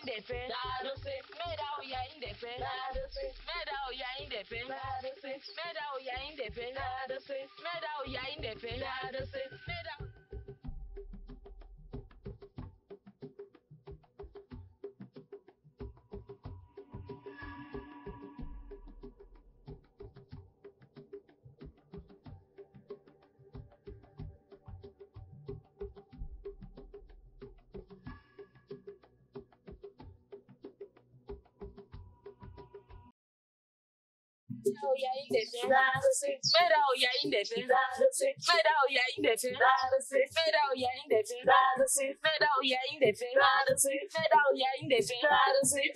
indefe. Meda oya indefe. Meda oya indefe. Meda oya indefe. Meda oya indefe. Meda. Oya indefe. Meda oya indefe. Meda oya indefe. Meda oya indefe. Meda oya indefe. Meda oya indefe.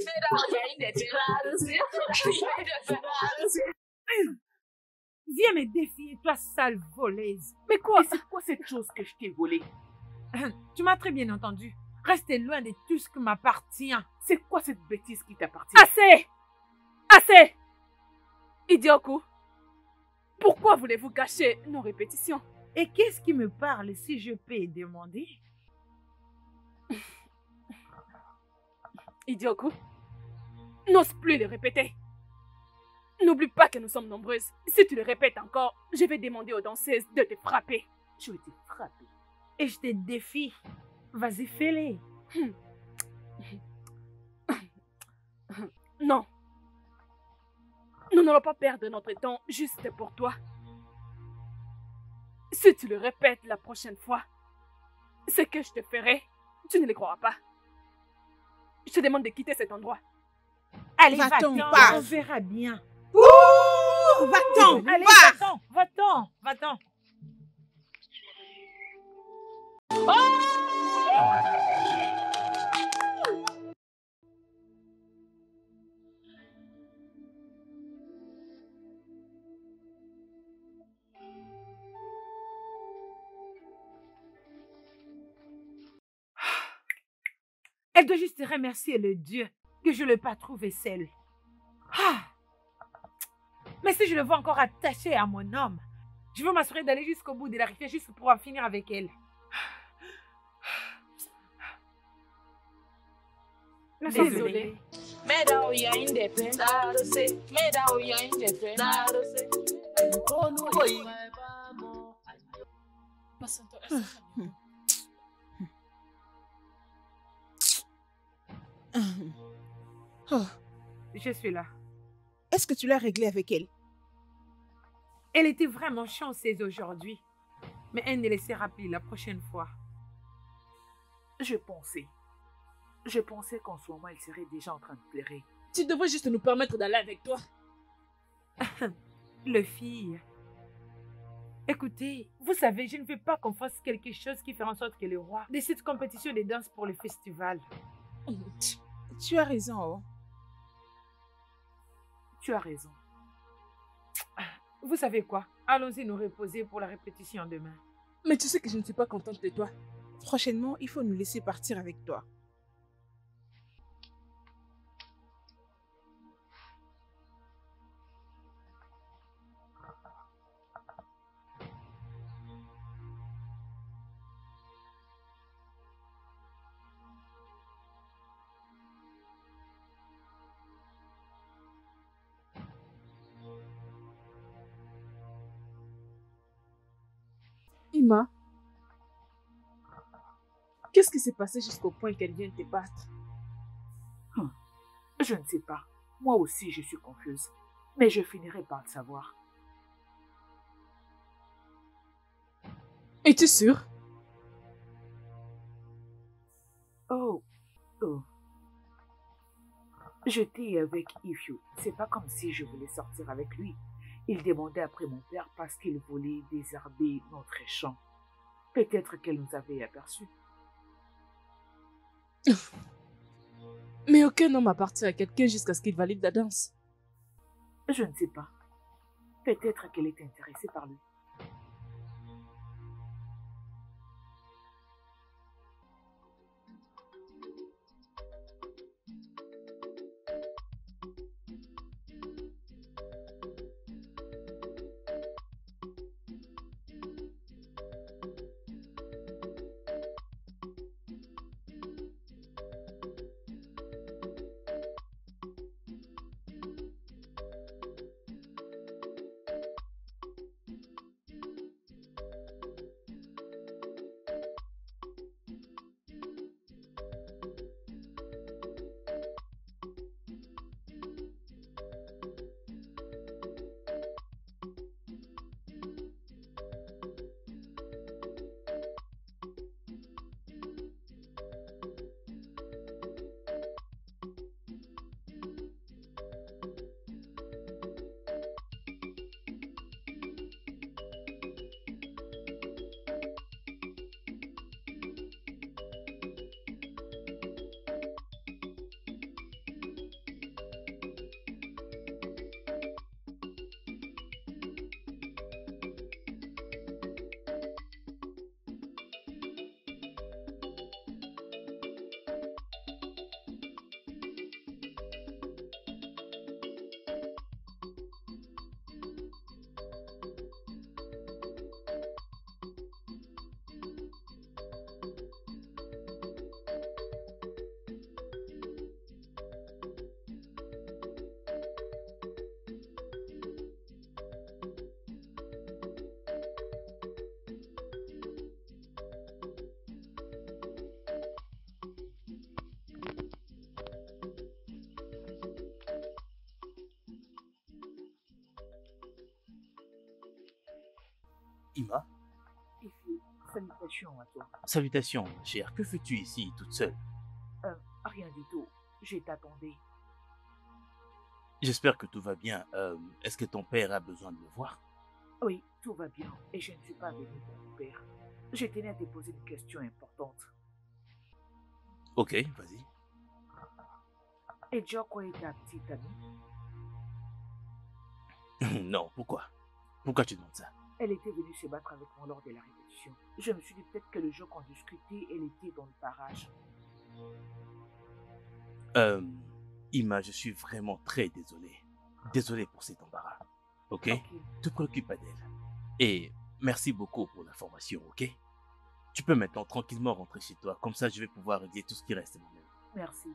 Meda oya indefe. Viens me défier, toi sale voleuse. Mais quoi? C'est quoi cette chose que je t'ai volée? Tu m'as très bien entendu. Restez loin de tout ce qui m'appartient. C'est quoi cette bêtise qui t'appartient? Assez! Assez! Idioku, pourquoi voulez-vous gâcher nos répétitions? Et qu'est-ce qui me parle si je peux demander? Idioku, n'ose plus le répéter. N'oublie pas que nous sommes nombreuses. Si tu le répètes encore, je vais demander aux danseuses de te frapper. Je vais te frapper. Et je te défie. Vas-y, fais-le. Non. Nous n'allons pas perdre notre temps juste pour toi. Si tu le répètes la prochaine fois, ce que je te ferai, tu ne le croiras pas. Je te demande de quitter cet endroit. Allez, va-t'en, on verra bien. Ouh, va-t'en, allez, va-t'en, va-t'en. Elle doit juste remercier le Dieu que je ne l'ai pas trouvé seule. Mais si je le vois encore attaché à mon homme, je veux m'assurer d'aller jusqu'au bout de la rivière juste pour en finir avec elle. Désolée. Meda oya indefe. Meda oya indefe. Je suis là. Est-ce que tu l'as réglé avec elle? Elle était vraiment chanceuse aujourd'hui. Mais elle ne laissera plus la prochaine fois. Je pensais qu'en ce moment, elle serait déjà en train de pleurer. Tu devrais juste nous permettre d'aller avec toi. Le fille. Écoutez, vous savez, je ne veux pas qu'on fasse quelque chose qui fait en sorte que le roi décide compétition de danse pour le festival. Tu as raison. Oh. Tu as raison. Vous savez quoi? Allons-y nous reposer pour la répétition demain. Mais tu sais que je ne suis pas contente de toi. Prochainement, il faut nous laisser partir avec toi. Ima, qu'est-ce qui s'est passé jusqu'au point qu'elle vienne te battre? Je ne sais pas. Moi aussi, je suis confuse. Mais je finirai par le savoir. Es-tu sûre? Oh. J'étais avec Ifyu. C'est pas comme si je voulais sortir avec lui. Il demandait après mon père parce qu'il voulait désherber notre champ. Peut-être qu'elle nous avait aperçus. Mais aucun homme appartient à quelqu'un jusqu'à ce qu'il valide la danse. Je ne sais pas. Peut-être qu'elle est intéressée par lui. Ima, Ify, salutations à toi. salutations, ma chère. Que fais-tu ici, toute seule? Rien du tout. Je t'attendais. J'espère que tout va bien. Est-ce que ton père a besoin de me voir? Oui, tout va bien. Et je ne suis pas venu pour mon père. Je tenais à te poser une question importante. Ok, vas-y. Et Joko est ta petite amie? Non, pourquoi? Pourquoi tu demandes ça? Elle était venue se battre avec moi lors de la répétition. Je me suis dit peut-être que le jour qu'on discutait, elle était dans le barrage. Ima, je suis vraiment très désolé. Désolé pour cet embarras. Ok? Te préoccupe pas d'elle. Et merci beaucoup pour l'information, ok? Tu peux maintenant tranquillement rentrer chez toi. Comme ça, je vais pouvoir régler tout ce qui reste moi-même. Merci.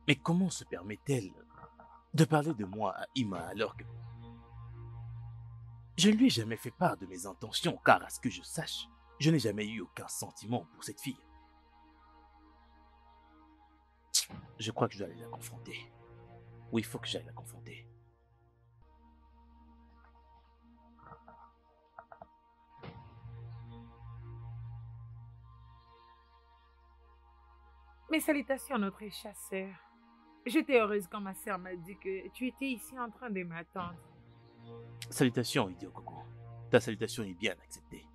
Mais comment se permet-elle de parler de moi à Ima alors que je ne lui ai jamais fait part de mes intentions, car à ce que je sache, je n'ai jamais eu aucun sentiment pour cette fille. Je crois que je dois aller la confronter. Oui, il faut que j'aille la confronter. Mes salutations, notre chasseur. J'étais heureuse quand ma sœur m'a dit que tu étais ici en train de m'attendre. Salutations, idiot Coco. Ta salutation est bien acceptée.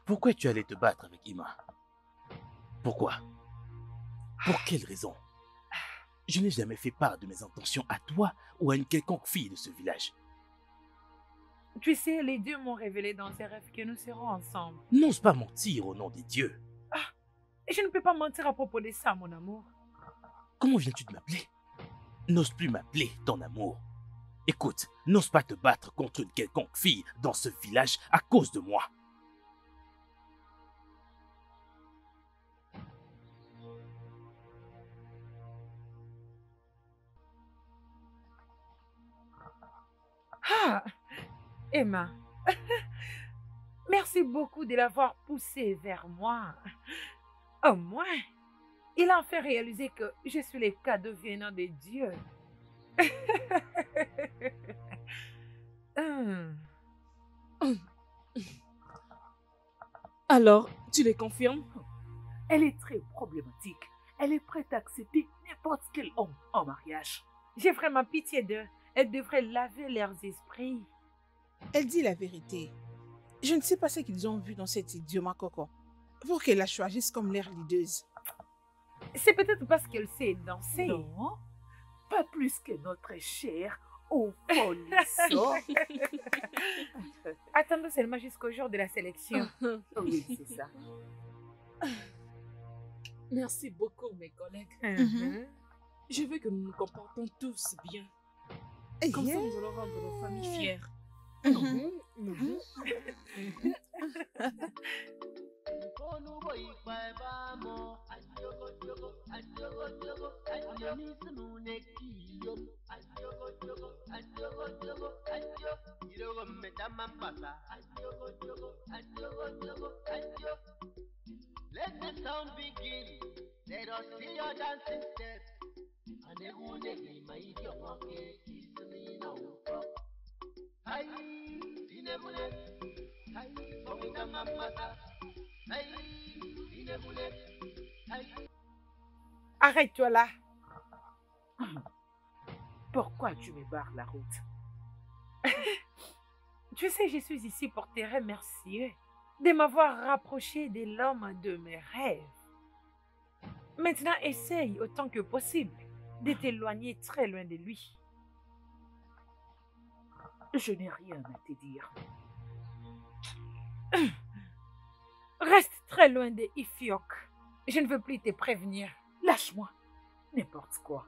Pourquoi tu allais te battre avec Ima? Pourquoi? Pour quelle raison? Je n'ai jamais fait part de mes intentions à toi ou à une quelconque fille de ce village. Tu sais, les dieux m'ont révélé dans ces rêves que nous serons ensemble. N'ose pas mentir au nom des dieux. Et je ne peux pas mentir à propos de ça, mon amour. Comment viens-tu de m'appeler? N'ose plus m'appeler ton amour. Écoute, n'ose pas te battre contre une quelconque fille dans ce village à cause de moi. Ah, Emma, merci beaucoup de l'avoir poussé vers moi. Au moins, il a fait réaliser que je suis le cadeau venant de Dieu. Alors, tu les confirmes? Elle est très problématique. Elle est prête à accepter n'importe quel homme en mariage. J'ai vraiment pitié d'eux. Elles devraient laver leurs esprits. Elle dit la vérité. Je ne sais pas ce qu'ils ont vu dans cet idioma Coco pour qu'elle la choisisse comme leur leaduse. C'est peut-être parce qu'elle sait danser. Non, pas plus que notre chère Opholisson. Attendons seulement jusqu'au jour de la sélection. Oui, c'est ça. Merci beaucoup, mes collègues. Mhm. Je veux que nous nous comportons tous bien. Comme ça, nous allons rendre nos familles fières. Mhm. Mhm. Let the sound begin. Let us see your dancing steps. And the one that we might be okay is me now. Hi, Dinemune. Hi, Somina Mamata. Hi, Dinemune. Hi. Arrête-toi là. Pourquoi tu me barres la route? Tu sais, je suis ici pour te remercier de m'avoir rapproché de l'homme de mes rêves. Maintenant, essaye autant que possible de t'éloigner très loin de lui. Je n'ai rien à te dire. Reste très loin de Ifyok. Je ne veux plus te prévenir. Lâche-moi. N'importe quoi.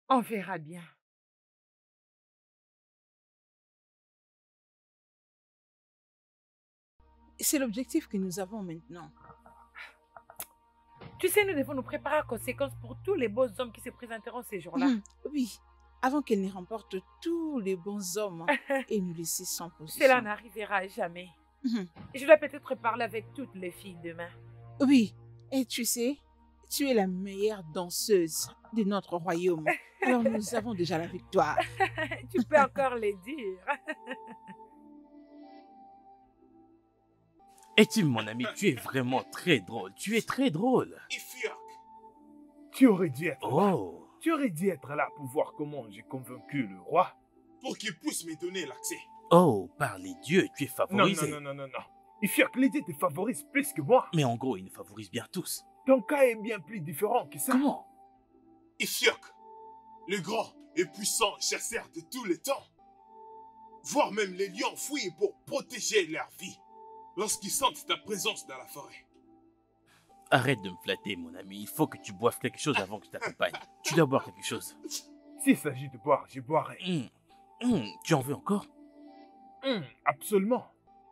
On verra bien. C'est l'objectif que nous avons maintenant. Tu sais, nous devons nous préparer à conséquence pour tous les beaux hommes qui se présenteront ces jours-là. Oui, avant qu'elle ne remporte tous les bons hommes et nous laisser sans position. Cela n'arrivera jamais. Mhm. Je dois peut-être parler avec toutes les filles demain. Oui, et tu sais, tu es la meilleure danseuse de notre royaume. Alors nous avons déjà la victoire. Tu peux encore les dire. Et Tim, mon ami, tu es vraiment très drôle. Tu es très drôle. Ifyok, Tu aurais dû être là. Oh. Tu aurais dû être là pour voir comment j'ai convaincu le roi. pour qu'il puisse me donner l'accès. Oh, par les dieux, tu es Non, favorisé. non. Ifyok, l'idée te favorise plus que moi. Mais en gros, ils nous favorisent bien tous. Ton cas est bien plus différent que ça. Comment? Ifyok, le grand et puissant chasseur de tous les temps. Voire même les lions fouillent pour protéger leur vie lorsqu'ils sentent ta présence dans la forêt. Arrête de me flatter, mon ami. Il faut que tu boives quelque chose avant que je t'accompagne. Tu dois boire quelque chose. S'il s'agit de boire, je boirai. Tu en veux encore? Absolument.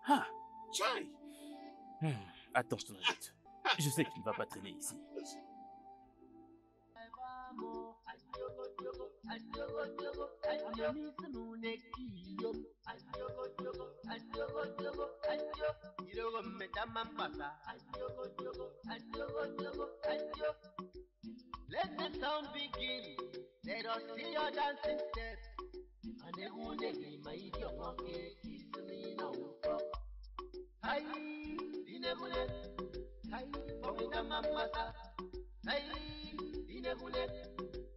Ah. Chai, Attends, je t'en ajoute. Je sais que tu ne vas pas traîner ici. Let the sound begin. Let us see your dancing steps. And the one day, my idiot monkey is me now. Hi, dinebule. Hi, pomina mamasa. Hi, dinebule.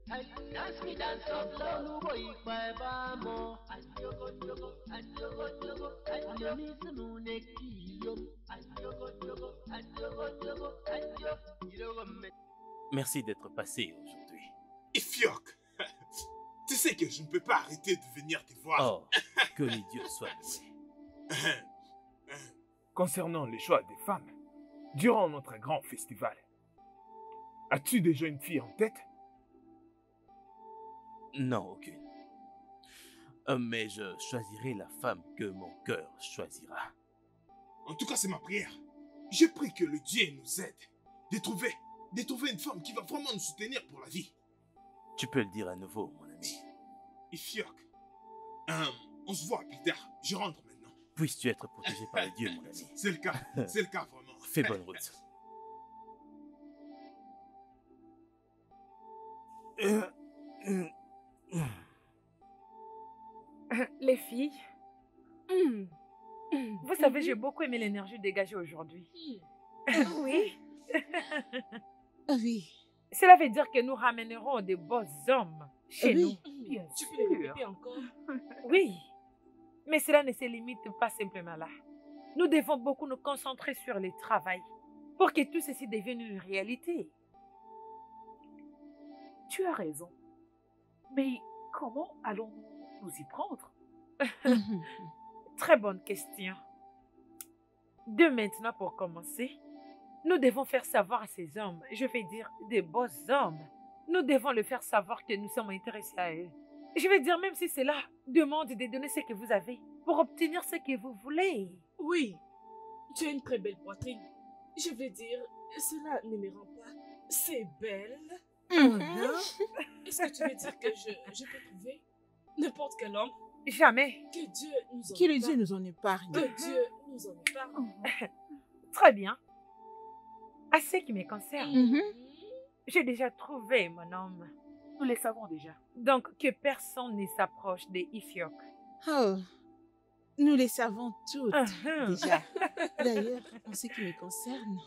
Hi, dance me dance of love, boy, bye bye mo. Adiogo, diogo, adiogo, diogo, adiogo. Miss Nuneki, yo. Adiogo, diogo, adiogo, diogo, adiogo. Diogo me. Merci d'être passé aujourd'hui. Ifyok, tu sais que je ne peux pas arrêter de venir te voir. Oh, que les dieux soient loués. Concernant les choix des femmes, durant notre grand festival, as-tu déjà une fille en tête? Non, aucune. Mais je choisirai la femme que mon cœur choisira. En tout cas, c'est ma prière. Je prie que le Dieu nous aide de trouver une femme qui va vraiment nous soutenir pour la vie. Tu peux le dire à nouveau, mon ami. Ifyok, on se voit plus tard. Je rentre maintenant. Puisses-tu être protégé par les dieux, mon ami. C'est le cas vraiment. Fais bonne route. Les filles, vous savez, j'ai beaucoup aimé l'énergie dégagée aujourd'hui. Oui. Oui. Cela veut dire que nous ramènerons des beaux hommes chez nous. Bien tu peux les répéter encore? Oui. Mais cela ne se limite pas simplement là. Nous devons beaucoup nous concentrer sur le travail pour que tout ceci devienne une réalité. Tu as raison. Mais comment allons-nous nous y prendre? Très bonne question. De maintenant, pour commencer, nous devons faire savoir à ces hommes, je vais dire des beaux hommes, nous devons leur faire savoir que nous sommes intéressés à eux. Je vais dire, même si cela demande de donner ce que vous avez pour obtenir ce que vous voulez. Oui, tu as une très belle poitrine. Je veux dire, cela ne me rend pas. C'est belle. Est-ce que tu veux dire que je peux trouver n'importe quel homme? Jamais. Que Dieu nous en Que le épargne. Dieu nous en épargne. Que Dieu nous en épargne. Très bien. À ce qui me concerne, Mhm. j'ai déjà trouvé mon homme. Nous les savons déjà. Donc, que personne ne s'approche de Ifyok. Oh, nous les savons toutes Mhm. déjà. D'ailleurs, en ce qui me concerne,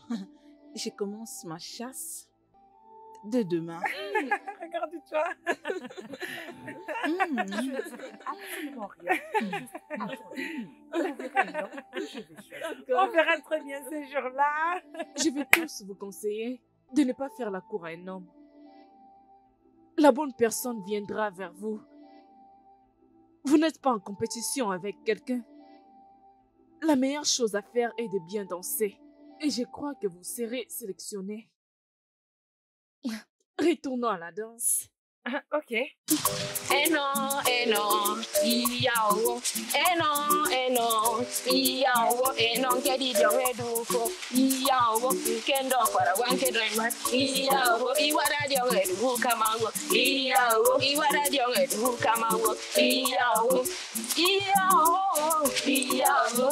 je commence ma chasse de demain. Regarde-toi. Mm. Je ne dirai absolument rien. Juste attendez. Vous verrez l'homme que je vais choisir. On verra très bien ce jour-là. Je vais tous vous conseiller de ne pas faire la cour à un homme. La bonne personne viendra vers vous. Vous n'êtes pas en compétition avec quelqu'un. La meilleure chose à faire est de bien danser. Et je crois que vous serez sélectionné. Retournons à la danse. Ok. Eh non, iyawo. Eh non, iyawo. Eh non, kedi jonge duko. Iyawo, kendo para wanke doima. Iyawo, iwara jonge duka mango. Iyawo, iwara jonge duka mango. Iyawo, iyawo.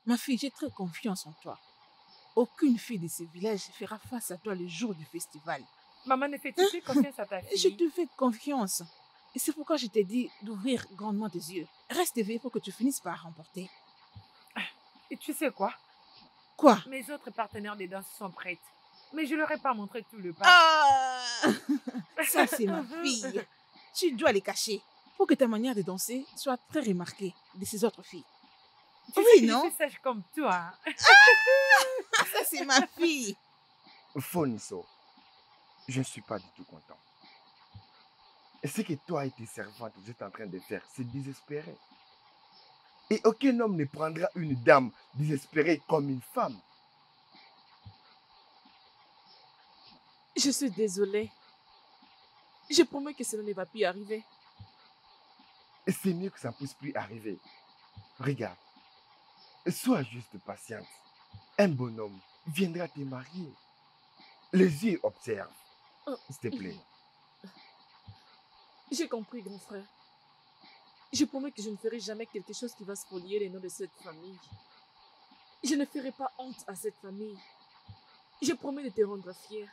Ma fille, j'ai très confiance en toi. Aucune fille de ce village fera face à toi le jour du festival. Maman, ne fais-tu plus confiance à ta fille? Je te fais confiance. Et c'est pourquoi je t'ai dit d'ouvrir grandement tes yeux. Reste éveillé pour que tu finisses par remporter. Et tu sais quoi? Quoi? Mes autres partenaires de danse sont prêtes. Mais je leur ai pas montré tout le pas. Ah! Ça, c'est ma fille. Tu dois les cacher pour que ta manière de danser soit très remarquée de ces autres filles. Tu Oui, sais que non? je suis sage comme toi. Ça, c'est ma fille. Foniso, je ne suis pas du tout content. Et ce que toi et tes servantes vous êtes en train de faire, c'est désespéré. Et aucun homme ne prendra une dame désespérée comme une femme. Je suis désolée. Je promets que cela ne va plus arriver. Et c'est mieux que ça ne puisse plus arriver. Regarde, sois juste patiente. Un bonhomme viendra te marier. Les yeux observent. S'il te plaît. J'ai compris, grand frère. Je promets que je ne ferai jamais quelque chose qui va spolier les noms de cette famille. Je ne ferai pas honte à cette famille. Je promets de te rendre fier.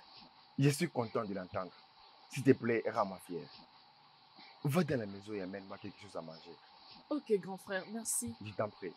Je suis content de l'entendre. S'il te plaît, rends-moi fier. Va dans la maison et amène-moi quelque chose à manger. Ok, grand frère, merci. Je t'en prie.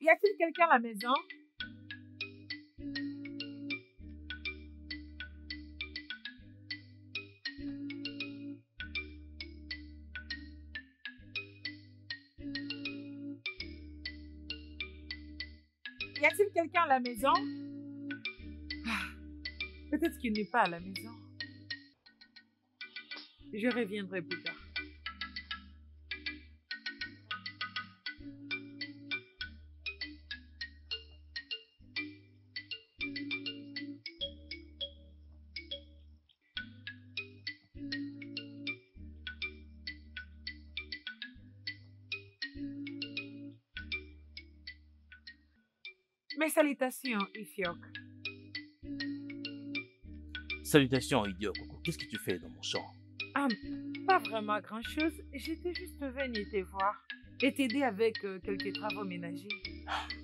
Y a-t-il quelqu'un à la maison? Y a-t-il quelqu'un à la maison? Peut-être qu'il n'est pas à la maison. Je reviendrai plus tard. Mes salutations, Ifyok. Salutations, idiot Coco. Qu'est-ce que tu fais dans mon champ? Ah, pas vraiment grand-chose. J'étais juste venue te voir. et t'aider avec quelques travaux ménagers.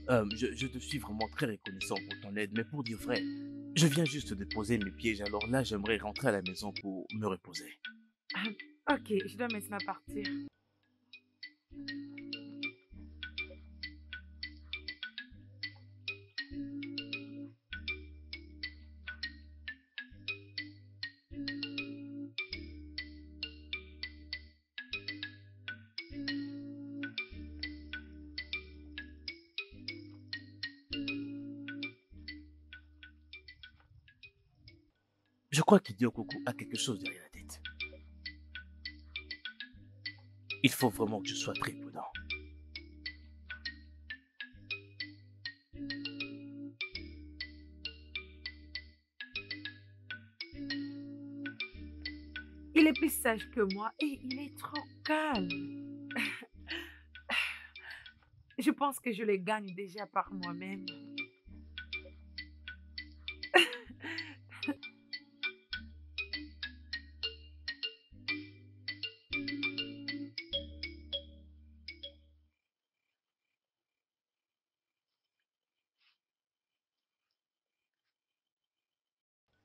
Je te suis vraiment très reconnaissant pour ton aide, mais pour dire vrai, je viens juste de poser mes pièges, alors là, j'aimerais rentrer à la maison pour me reposer. Ok, je dois maintenant partir. Je crois qu'Idio Coco a quelque chose derrière la tête. Il faut vraiment que je sois très prudent. Il est plus sage que moi et il est trop calme. Je pense que je les gagne déjà par moi-même.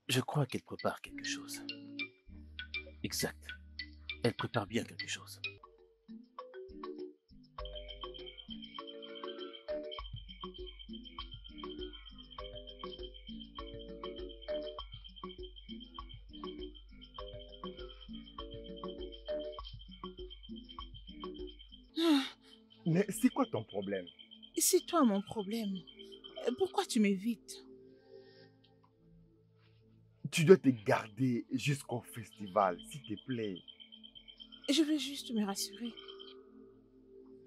Je crois qu'elle prépare quelque chose. Exact. Elle prépare bien quelque chose. Mais c'est quoi ton problème? C'est toi mon problème. Pourquoi tu m'évites? Tu dois te garder jusqu'au festival, s'il te plaît. Je veux juste me rassurer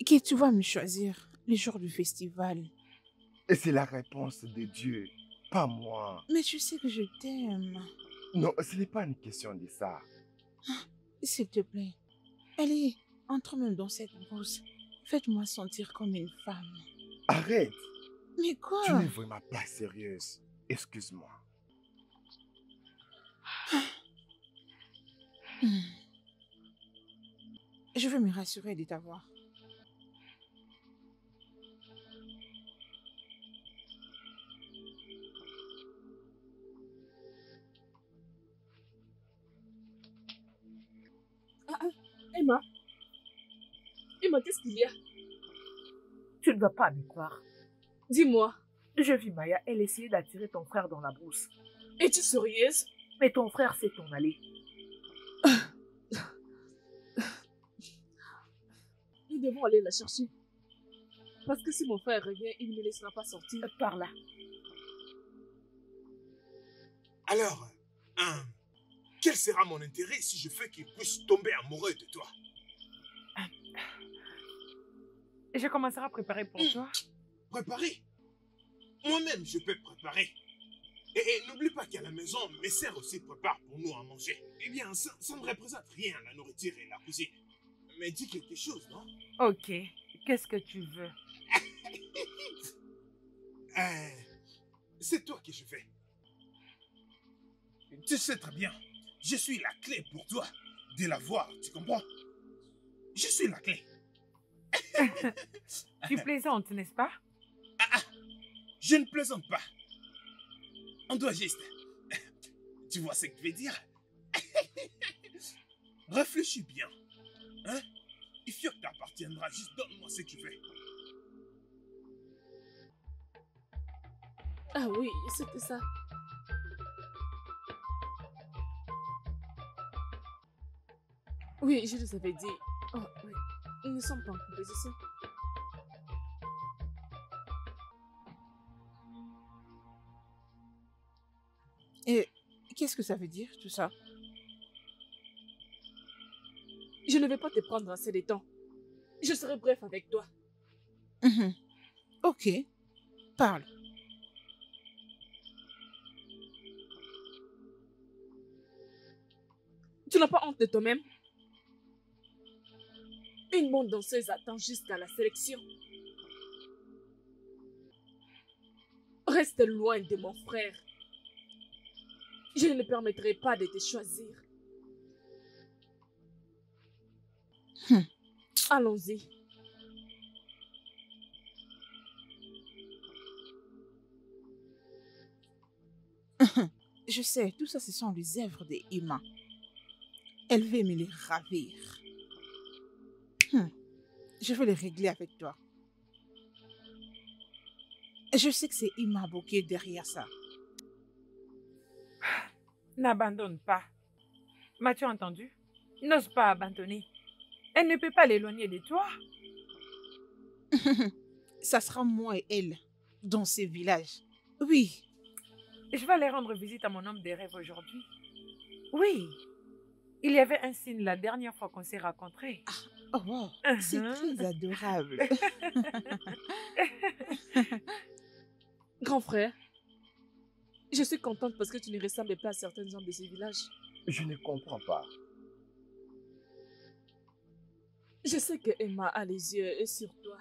que tu vas me choisir le jour du festival. Et c'est la réponse de Dieu, pas moi. Mais tu sais que je t'aime. Non, ce n'est pas une question de ça. S'il te plaît, allez, entre même dans cette brousse. Faites-moi sentir comme une femme. Arrête! Mais quoi? Tu n'es vraiment pas sérieuse. Excuse-moi. Je veux me rassurer de t'avoir. Emma. Emma, qu'est-ce qu'il y a? Tu ne vas pas me croire. Dis-moi. Je vis Maya, elle essayait d'attirer ton frère dans la brousse. Es-tu sérieuse? Mais ton frère s'est en allé. Nous devons aller la chercher. Parce que si mon frère revient, il ne me laissera pas sortir. Par là. Alors, quel sera mon intérêt si je fais qu'il puisse tomber amoureux de toi? Je commencerai à préparer pour toi. Préparer? Moi-même, je peux préparer. Et n'oublie pas qu'à la maison, mes sœurs aussi préparent pour nous à manger. Eh bien, ça ne représente rien, la nourriture et la cuisine. Mais dis quelque chose, non? Ok, qu'est-ce que tu veux? C'est toi que je fais. Tu sais très bien, je suis la clé pour toi de l'avoir, tu comprends? Je suis la clé. Tu plaisantes, n'est-ce pas? Je ne plaisante pas. On doit juste... Tu vois ce que je veux dire? Réfléchis bien. Hein? Ifyok t'appartiendra. Juste donne-moi ce que tu veux. Ah oui, c'était ça. Oui, je les avais dit. Oh, oui. Ils ne sont pas en compétition. Et qu'est-ce que ça veut dire, tout ça? Je ne vais pas te prendre assez de temps. Je serai bref avec toi. Ok, parle. Tu n'as pas honte de toi-même? Une bonne danseuse attend jusqu'à la sélection. Reste loin de mon frère. Je ne permettrai pas de te choisir. Allons-y. Je sais, tout ça, ce sont les œuvres de Ima. Elle veut me les ravir. Je vais les régler avec toi. Je sais que c'est Ima Bokeh derrière ça. N'abandonne pas. M'as-tu entendu? N'ose pas abandonner. Elle ne peut pas l'éloigner de toi. Ça sera moi et elle dans ce village. Oui. Je vais aller rendre visite à mon homme des rêves aujourd'hui. Oui. Il y avait un signe la dernière fois qu'on s'est rencontrés. Oh, wow. C'est très adorable. Grand frère, je suis contente parce que tu ne ressembles pas à certains hommes de ce village. Je ne comprends pas. Je sais que Emma a les yeux sur toi,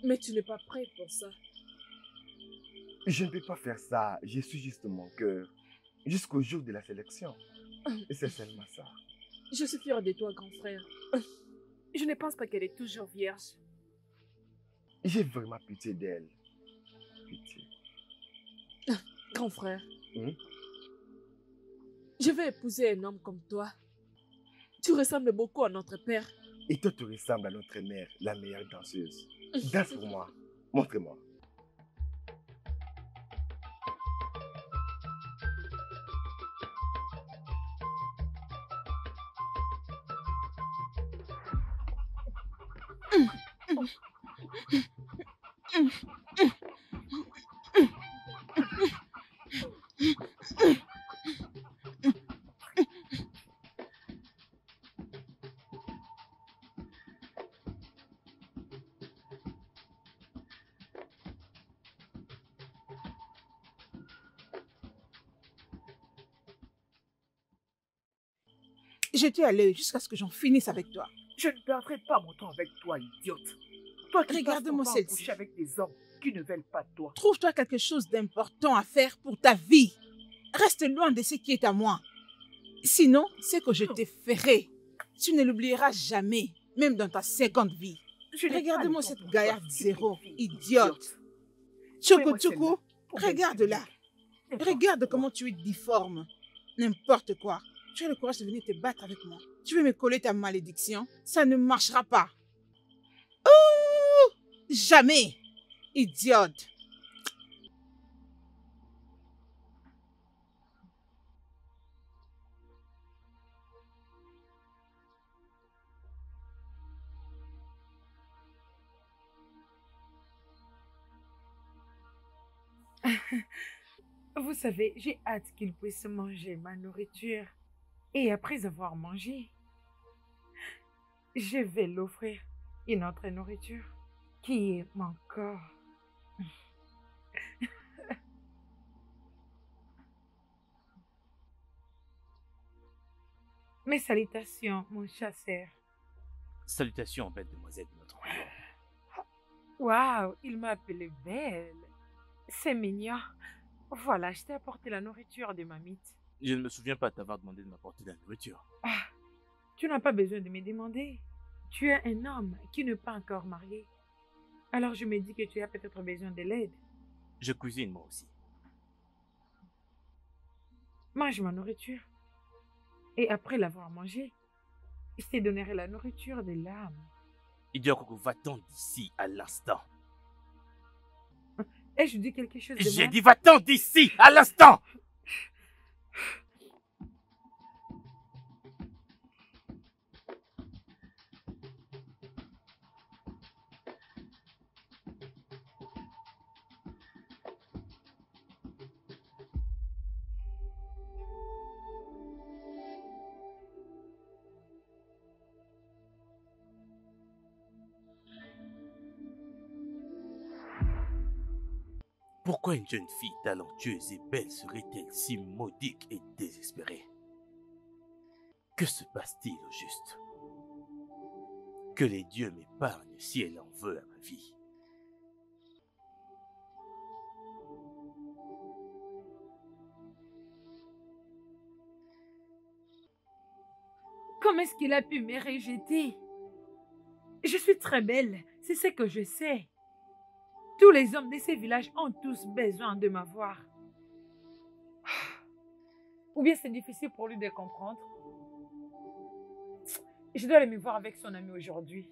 mais tu n'es pas prêt pour ça. Je ne peux pas faire ça. Je suis juste mon cœur. Jusqu'au jour de la sélection. Et c'est seulement ça. Je suis fière de toi, grand frère. Je ne pense pas qu'elle est toujours vierge. J'ai vraiment pitié d'elle. Pitié. Grand frère, Hmm? je vais épouser un homme comme toi. Tu ressembles beaucoup à notre père. Et toi, tu ressembles à notre mère, la meilleure danseuse. Danse pour moi. Montre-moi. J'étais à l'œil jusqu'à ce que j'en finisse avec toi. Je ne perdrai pas mon temps avec toi, idiote. Toi qui Regarde-moi passes ton temps à celle-ci. coucher avec des hommes qui ne veulent pas de toi. Trouve-toi quelque chose d'important à faire pour ta vie. Reste loin de ce qui est à moi. Sinon, ce que je te ferai, tu ne l'oublieras jamais, même dans ta seconde vie. Je n'ai pas Regarde-moi le temps cette pour gaillarde toi, zéro, stupide idiote. Fais-moi Choco celle-là. Choco, Pour regarde-la. m'expliquer. Regarde comment tu es difforme. N'importe quoi. Tu as le courage de venir te battre avec moi. Tu veux me coller ta malédiction? Ça ne marchera pas. Ouh! Jamais. Idiote. Vous savez, j'ai hâte qu'il puisse manger ma nourriture. Et après avoir mangé, je vais l'offrir une autre nourriture qui est mon corps. Mes salutations, mon chasseur. Salutations, belle demoiselle de notre royaume. Waouh, il m'a appelée belle. C'est mignon. Voilà, je t'ai apporté la nourriture de ma mythe. Je ne me souviens pas t'avoir demandé de m'apporter de la nourriture. Ah, tu n'as pas besoin de me demander. Tu es un homme qui n'est pas encore marié. Alors je me dis que tu as peut-être besoin de l'aide. Je cuisine moi aussi. Mange ma nourriture. Et après l'avoir mangée, je te donnerai la nourriture de l'âme. Idiot Coco, va-t'en d'ici à l'instant. Ai-je dit quelque chose de J'ai mal? dit va-t'en d'ici à l'instant. Pourquoi une jeune fille talentueuse et belle serait-elle si maudique et désespérée? Que se passe-t-il au juste? Que les dieux m'épargnent si elle en veut à ma vie. Comment est-ce qu'il a pu me rejeter? Je suis très belle, c'est ce que je sais. Tous les hommes de ces villages ont tous besoin de m'avoir. Ou bien c'est difficile pour lui de comprendre. Je dois aller me voir avec son ami aujourd'hui.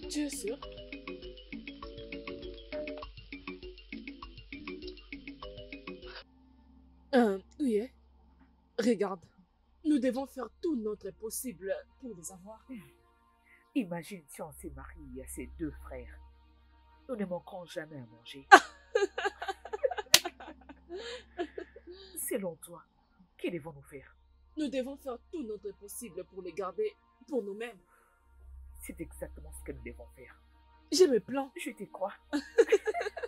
Tu es sûr? Oui. Regarde, nous devons faire tout notre possible pour les avoir. Imagine si on s'est marié à ses 2 frères. Nous ne manquerons jamais à manger. Selon toi, que devons-nous faire? Nous devons faire tout notre possible pour les garder pour nous-mêmes. C'est exactement ce que nous devons faire. J'ai mes plans. Je te crois.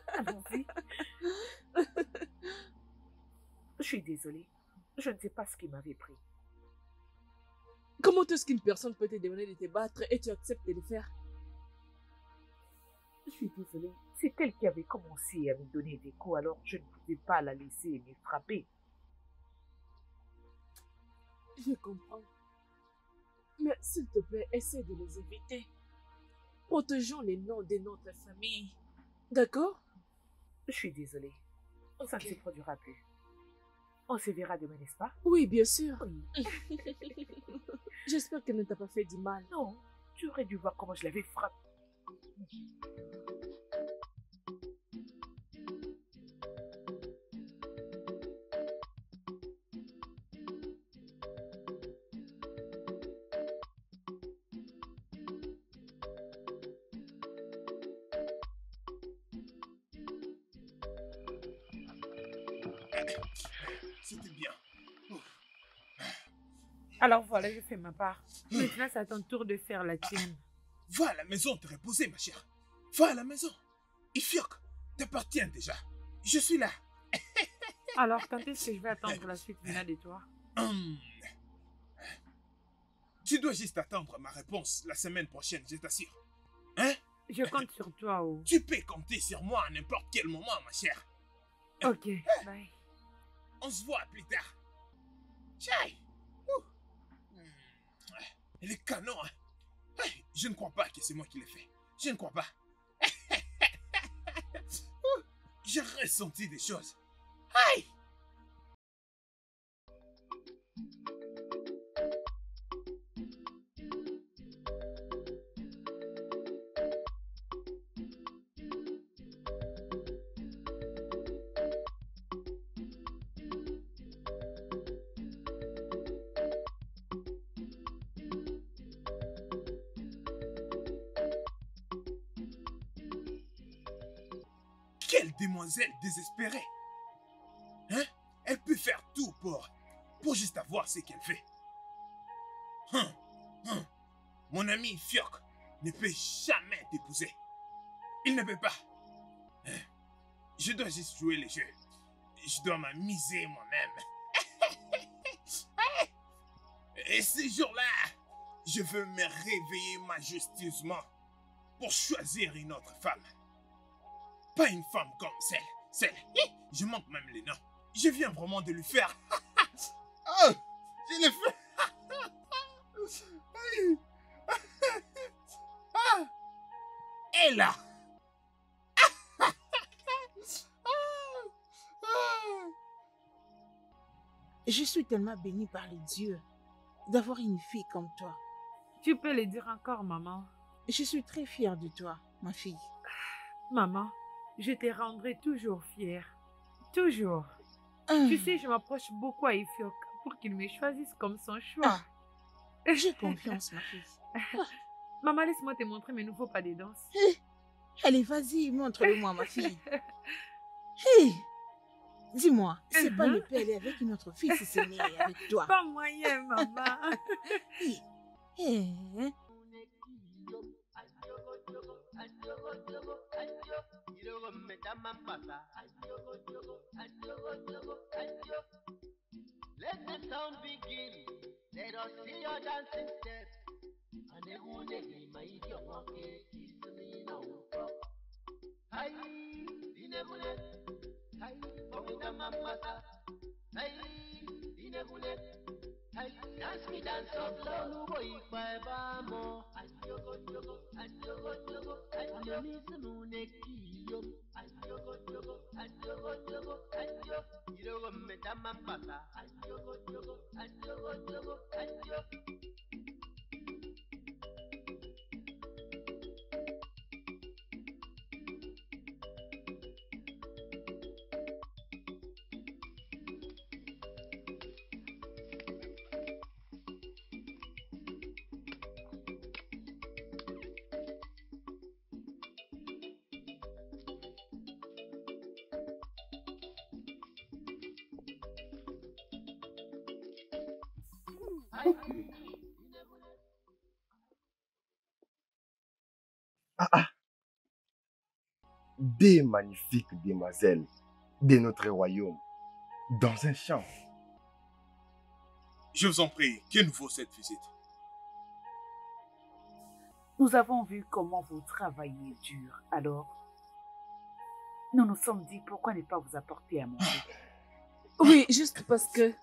Allons-y. Je suis désolée. Je ne sais pas ce qui m'avait pris. Comment est-ce qu'une personne peut te demander de te battre et tu acceptes de le faire? Je suis désolée. C'est elle qui avait commencé à me donner des coups, alors je ne pouvais pas la laisser me frapper. Je comprends. Mais s'il te plaît, essaie de les éviter. Protégeons les noms de notre famille. D'accord? Je suis désolée. Ça ne se produira plus. On se verra demain, n'est-ce pas? Oui, bien sûr. Oui. J'espère qu'elle ne t'a pas fait du mal. Non, tu aurais dû voir comment je l'avais frappé. C'était bien. Alors voilà, je fais ma part. Maintenant, c'est à ton tour de faire la tienne. Va à la maison te reposer, ma chère. Va à la maison. Ifiok t'appartient déjà. Je suis là. Alors, quand est-ce que je vais attendre la suite venant de toi? Tu dois juste attendre ma réponse la semaine prochaine, je t'assure. Hein? Je compte sur toi, oh. Tu peux compter sur moi à n'importe quel moment, ma chère. Ok, bye. On se voit plus tard. Chai! Elle est canon, hein? Je ne crois pas que c'est moi qui l'ai fait. Je ne crois pas. J'ai ressenti des choses. Aïe! Quelle demoiselle désespérée! Hein? Elle peut faire tout pour juste avoir ce qu'elle fait. Mon ami Fiok ne peut jamais t'épouser. Il ne peut pas. Je dois juste jouer le jeu. Je dois m'amuser moi-même. Et ce jour-là, je veux me réveiller majestueusement pour choisir une autre femme. Pas une femme comme celle. Je manque même les noms. Je viens vraiment de lui faire. Oh, je l'ai fait. Et là. Je suis tellement bénie par les dieux d'avoir une fille comme toi. Tu peux le dire encore, maman. Je suis très fière de toi, ma fille. Maman, je te rendrai toujours fière. Toujours. Tu sais, je m'approche beaucoup à Ifiok pour qu'il me choisisse comme son choix. J'ai confiance, ma fille. Maman, laisse-moi te montrer mes nouveaux pas de danse. Allez, vas-y, montre-le-moi, ma fille. Hey, dis-moi, c'est pas le père avec une autre fille si c'est né avec toi? Pas moyen, maman. Let the sound begin. Let us see your dancing steps. My idiot monkey is me now. Hi, dinebule. Hi, pomina mamasa. Hi, dinebule. Hi, dance me dance up low, boy, bye bye mo. Ajogo, jogo, ajogo, jogo, ajogo. Misuneki, ajogo, jogo, ajogo, jogo, ajogo. Irogo metama pasa. Ajogo, jogo, ajogo, jogo, ajogo. Des magnifiques demoiselles de notre royaume dans un champ. Je vous en prie, que nous vaut cette visite? Nous avons vu comment vous travaillez dur, alors nous nous sommes dit pourquoi ne pas vous apporter à manger. Oui, juste parce que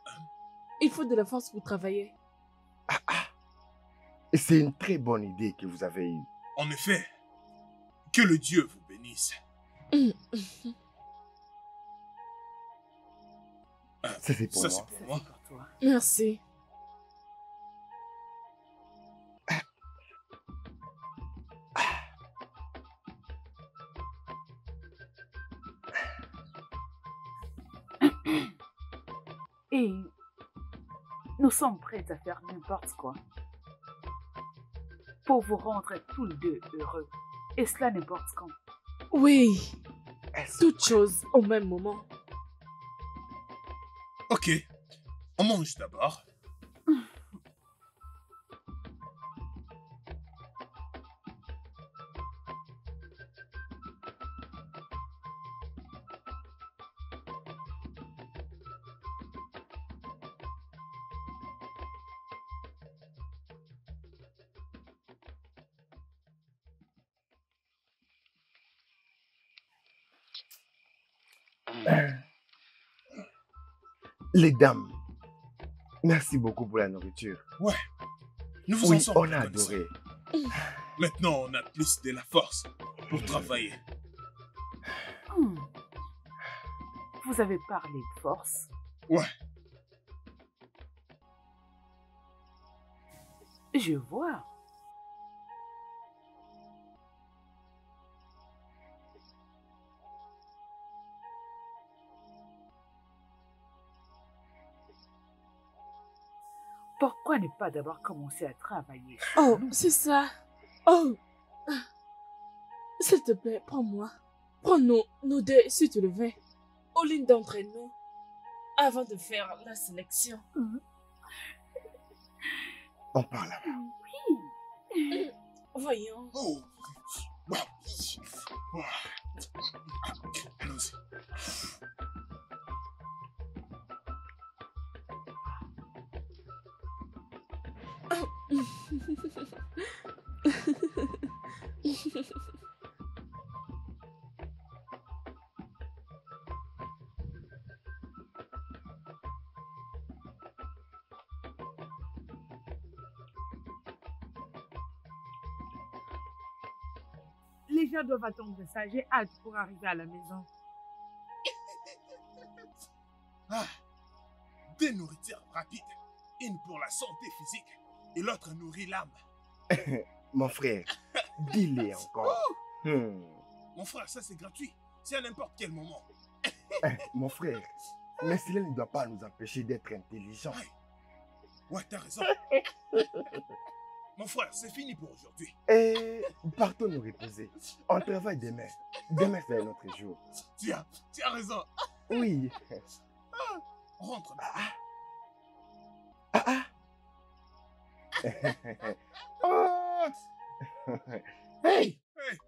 il faut de la force pour travailler. Et c'est une très bonne idée que vous avez eue. En effet, que le Dieu vous bénisse. Ça, c'est pour Ça, moi. c'est pour moi. Pour toi. Merci. Et nous sommes prêts à faire n'importe quoi pour vous rendre tous les deux heureux. Et cela n'importe quand. Oui, toutes choses au même moment. Ok, on mange d'abord. Les dames, merci beaucoup pour la nourriture. Ouais, nous vous en Oui, sommes on a reconnaissants. adoré. Maintenant, on a plus de la force pour travailler. Vous avez parlé de force. Ouais, Je vois. Pourquoi ne pas d'abord commencer à travailler? Oh, c'est ça. Oh. S'il te plaît, prends-moi. Prends-nous, nous deux, s'il te le veux. Au l'une d'entre nous, avant de faire la sélection. On parle là. Voyons. oh. Wow. Wow. Allons-y. Les gens doivent attendre ça. J'ai hâte pour arriver à la maison. Ah, deux nourritures rapides. Une pour la santé physique et l'autre nourrit l'âme. Mon frère, dis-le encore. Mon frère, ça c'est gratuit. C'est à n'importe quel moment. Mon frère, Mais cela ne doit pas nous empêcher d'être intelligents. Ouais, t'as raison. Mon frère, c'est fini pour aujourd'hui. Et partons nous reposer. On travaille demain. Demain, c'est un autre jour. Tu as raison. Oui. Rentre. Oh. Hey! Hey!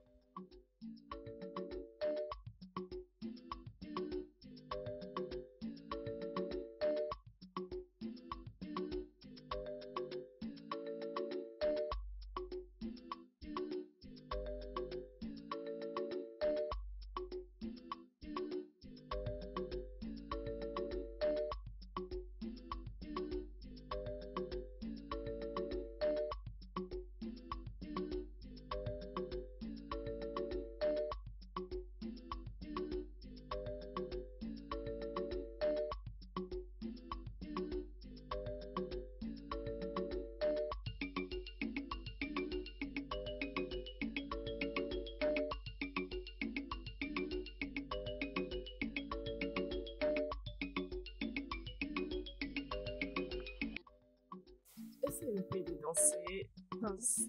Essaye un peu de danser. Danse.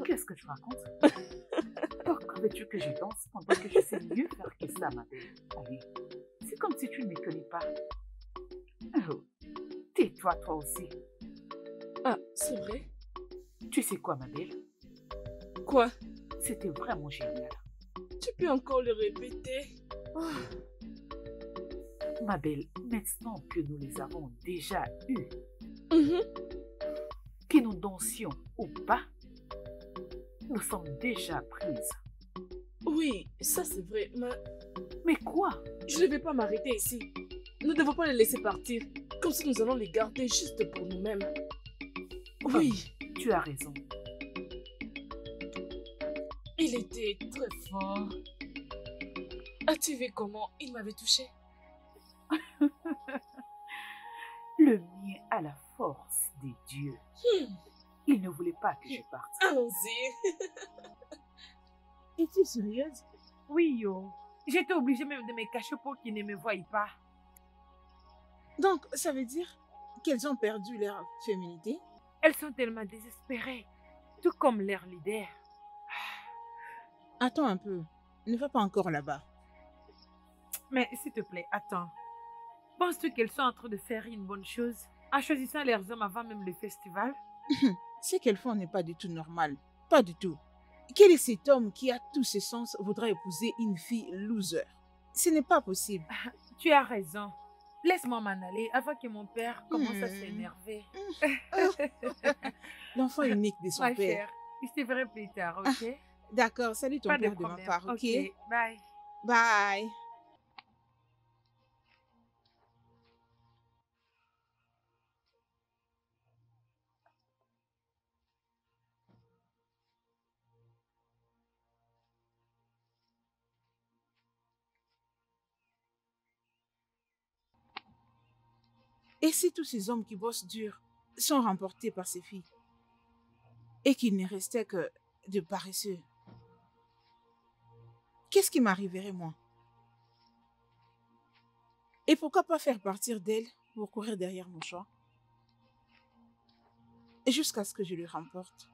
Qu'est-ce que tu racontes? Pourquoi veux-tu que je danse pendant que je sais mieux faire que ça, ma belle? Allez, c'est comme si tu ne me connais pas. Oh, tais-toi, toi aussi. Ah, c'est vrai? Tu sais quoi, ma belle? Quoi? C'était vraiment génial. Tu peux encore le répéter? Ma belle, maintenant que nous les avons déjà eus, que nous dansions ou pas, nous sommes déjà prises. Oui, ça c'est vrai, Mais quoi? je ne vais pas m'arrêter ici. Nous ne devons pas les laisser partir, comme si nous allons les garder juste pour nous-mêmes. Oui, Tu as raison. il était très fort. As-tu vu comment il m'avait touché? Le mien a la force des dieux. Il ne voulait pas que je parte. Allons-y. Es-tu sérieuse? Oui, yo. J'étais obligée même de me cacher pour qu'ils ne me voient pas. Donc, ça veut dire qu'elles ont perdu leur féminité? Elles sont tellement désespérées, tout comme leur leader. Attends un peu. Ne va pas encore là-bas. Mais s'il te plaît, attends. Penses-tu qu'elles sont en train de faire une bonne chose en choisissant leurs hommes avant même le festival? Ce qu'elles font n'est pas du tout normal. Pas du tout. Quel est cet homme qui a tous ses sens voudrait épouser une fille loser? Ce n'est pas possible. Tu as raison. Laisse-moi m'en aller avant que mon père commence à s'énerver. L'enfant unique de son Ma père. chère, je te verrai plus tard, ok? D'accord, salut ton Pas de père de ma problème. part, ok? Bye. Bye. Et si tous ces hommes qui bossent dur sont remportés par ces filles et qu'il ne restait que de paresseux, qu'est-ce qui m'arriverait moi? Et pourquoi pas faire partir d'elle pour courir derrière mon choix? Et jusqu'à ce que je le remporte.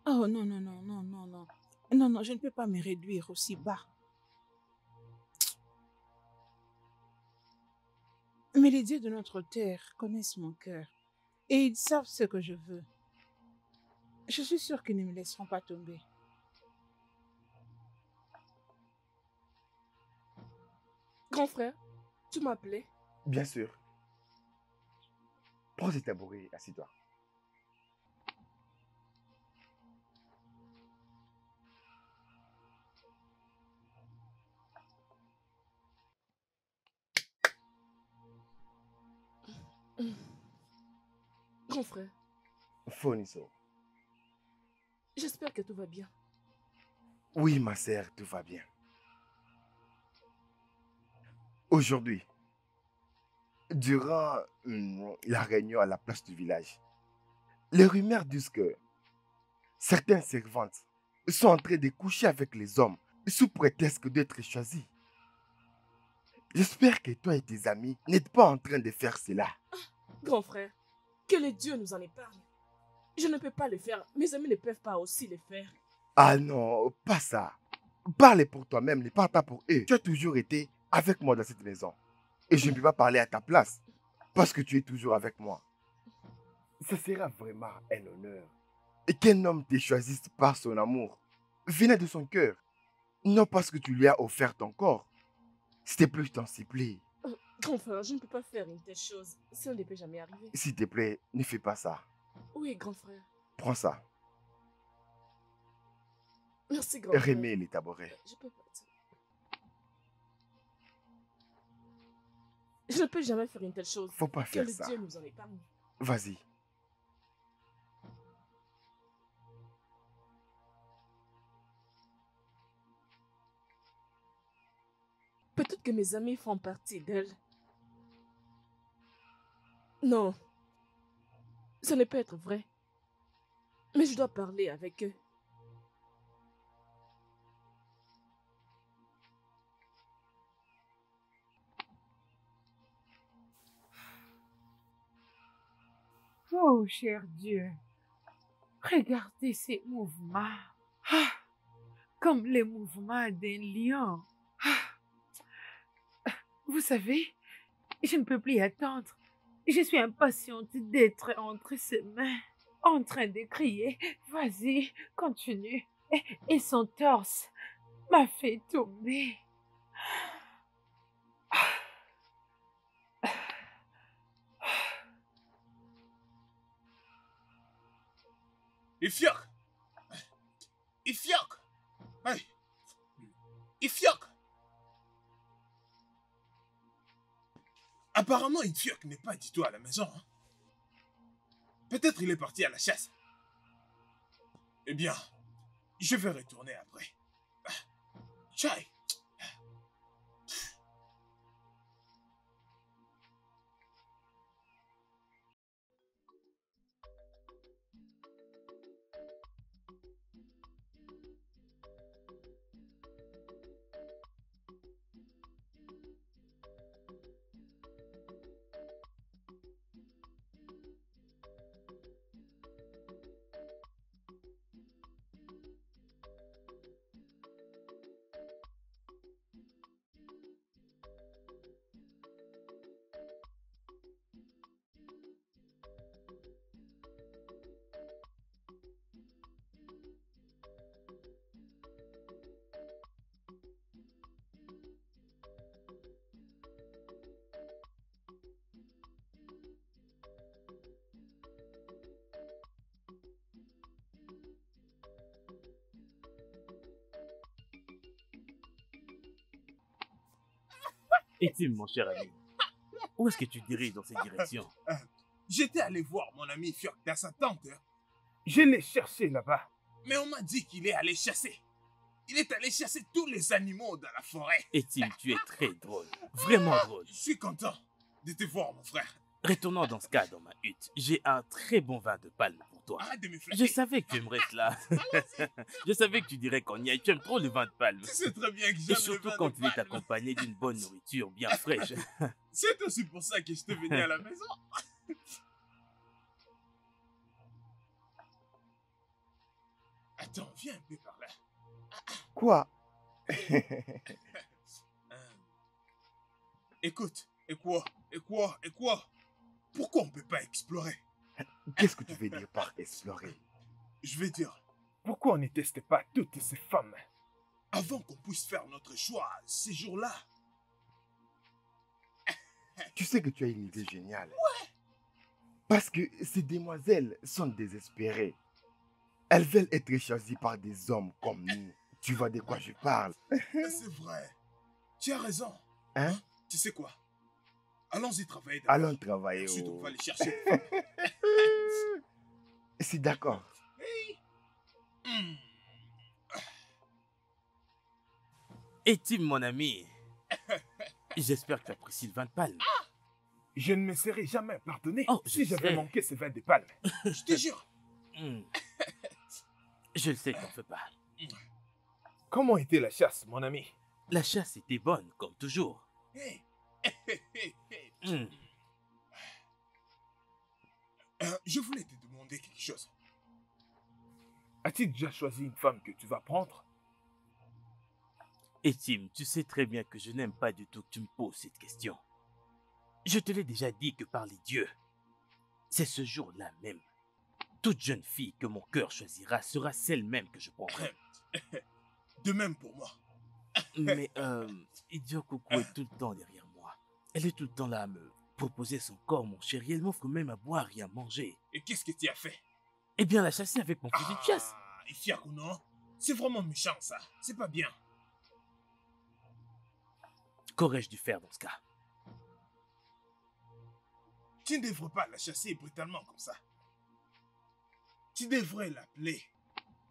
Oh non, non, non, non, non, non. Non, non, je ne peux pas me réduire aussi bas. Mais les dieux de notre terre connaissent mon cœur et ils savent ce que je veux. Je suis sûre qu'ils ne me laisseront pas tomber. Grand frère, tu m'appelais? Bien sûr. Prends ce tabouret, assis-toi. Grand frère, Foniso. j'espère que tout va bien. Oui, ma sœur, tout va bien. Aujourd'hui, durant la réunion à la place du village, les rumeurs disent que certaines servantes sont en train de coucher avec les hommes sous prétexte d'être choisies. J'espère que toi et tes amis n'êtes pas en train de faire cela. Grand frère, que le Dieu nous en épargne. Je ne peux pas le faire. Mes amis ne peuvent pas aussi le faire. Ah non, pas ça. Parle pour toi-même, ne parle pas pour eux. Tu as toujours été avec moi dans cette maison. Et je ne peux pas parler à ta place. Parce que tu es toujours avec moi. Ce sera vraiment un honneur. Et qu'un homme te choisisse par son amour, venant de son cœur. Non parce que tu lui as offert ton corps. S'il te plaît, je t'en supplie. Grand frère, je ne peux pas faire une telle chose. Ça ne peut jamais arriver. S'il te plaît, ne fais pas ça. Oui, grand frère. Prends ça. Merci, grand frère. Remets les tabourets. Je peux partir. Je ne peux jamais faire une telle chose. Faut pas faire que ça. le Dieu nous en épargne. Vas-y. Peut-être que mes amis font partie d'elle. Non. Ça ne peut être vrai. Mais je dois parler avec eux. Oh, cher Dieu, regardez ces mouvements. Ah, comme les mouvements d'un lion. Ah, vous savez, je ne peux plus attendre. Je suis impatiente d'être entre ses mains, en train de crier. Vas-y, continue. Et son torse m'a fait tomber. Ifyok! Ifyok! Hey! Ifyok! Apparemment, Ifyok n'est pas du tout à la maison. Hein? Peut-être il est parti à la chasse. Eh bien, je vais retourner après. Chai! Et Tim, mon cher ami, où est-ce que tu diriges dans cette direction? J'étais allé voir mon ami Fiok dans sa tente. Hein. Je l'ai cherché là-bas. Mais on m'a dit qu'il est allé chasser. Il est allé chasser tous les animaux dans la forêt. Et Tim, tu es très drôle. Vraiment drôle. Je suis content de te voir, mon frère. Retournons dans ce cas dans ma hutte. J'ai un très bon vin de palme pour toi. Arrête de me flatter. Je savais que tu aimerais cela. Je savais que tu dirais qu'on y aille. Tu aimes trop le vin de palme. Tu sais très bien que Et j'aime le surtout vin quand de il est palme. accompagné d'une bonne nourriture bien fraîche. C'est aussi pour ça que je te venais à la maison. Attends, viens un peu par là. Quoi? Écoute, et quoi? Pourquoi on ne peut pas explorer? Qu'est-ce que tu veux dire par explorer? Je vais dire, Pourquoi on ne teste pas toutes ces femmes? avant qu'on puisse faire notre choix, ces jours-là, Tu sais que tu as une idée géniale. Ouais. Parce que ces demoiselles sont désespérées. Elles veulent être choisies par des hommes comme nous. Tu vois de quoi je parle? c'est vrai. Tu as raison. Hein? Tu sais quoi? Allons-y travailler d'abord. Allons travailler. Ensuite, on Oh. va aller chercher. C'est d'accord. Hmm. Et Tim, mon ami, j'espère que tu apprécies le vin de palme. Je ne me serais jamais pardonné Oh, si je j'avais sais. manqué ce vin de palme. Je te jure. Hmm. Je le sais, t'en fais pas. Comment était la chasse, mon ami? La chasse était bonne, comme toujours. Hey. Hmm. Je voulais te demander quelque chose. As-tu déjà choisi une femme que tu vas prendre? Et Tim, tu sais très bien que je n'aime pas du tout que tu me poses cette question. Je te l'ai déjà dit que par les dieux, c'est ce jour-là même. Toute jeune fille que mon cœur choisira sera celle même que je prendrai. De même pour moi. Mais Idio Coco est tout le temps derrière moi. Elle est tout le temps là à me proposer son corps, mon chéri. Elle m'offre même à boire et à manger. Et qu'est-ce que tu as fait? Eh bien, la chasser avec mon fusil de chasse. Ifiaku, non? C'est vraiment méchant, ça. C'est pas bien. Qu'aurais-je dû faire dans ce cas? Tu ne devrais pas la chasser brutalement comme ça. Tu devrais l'appeler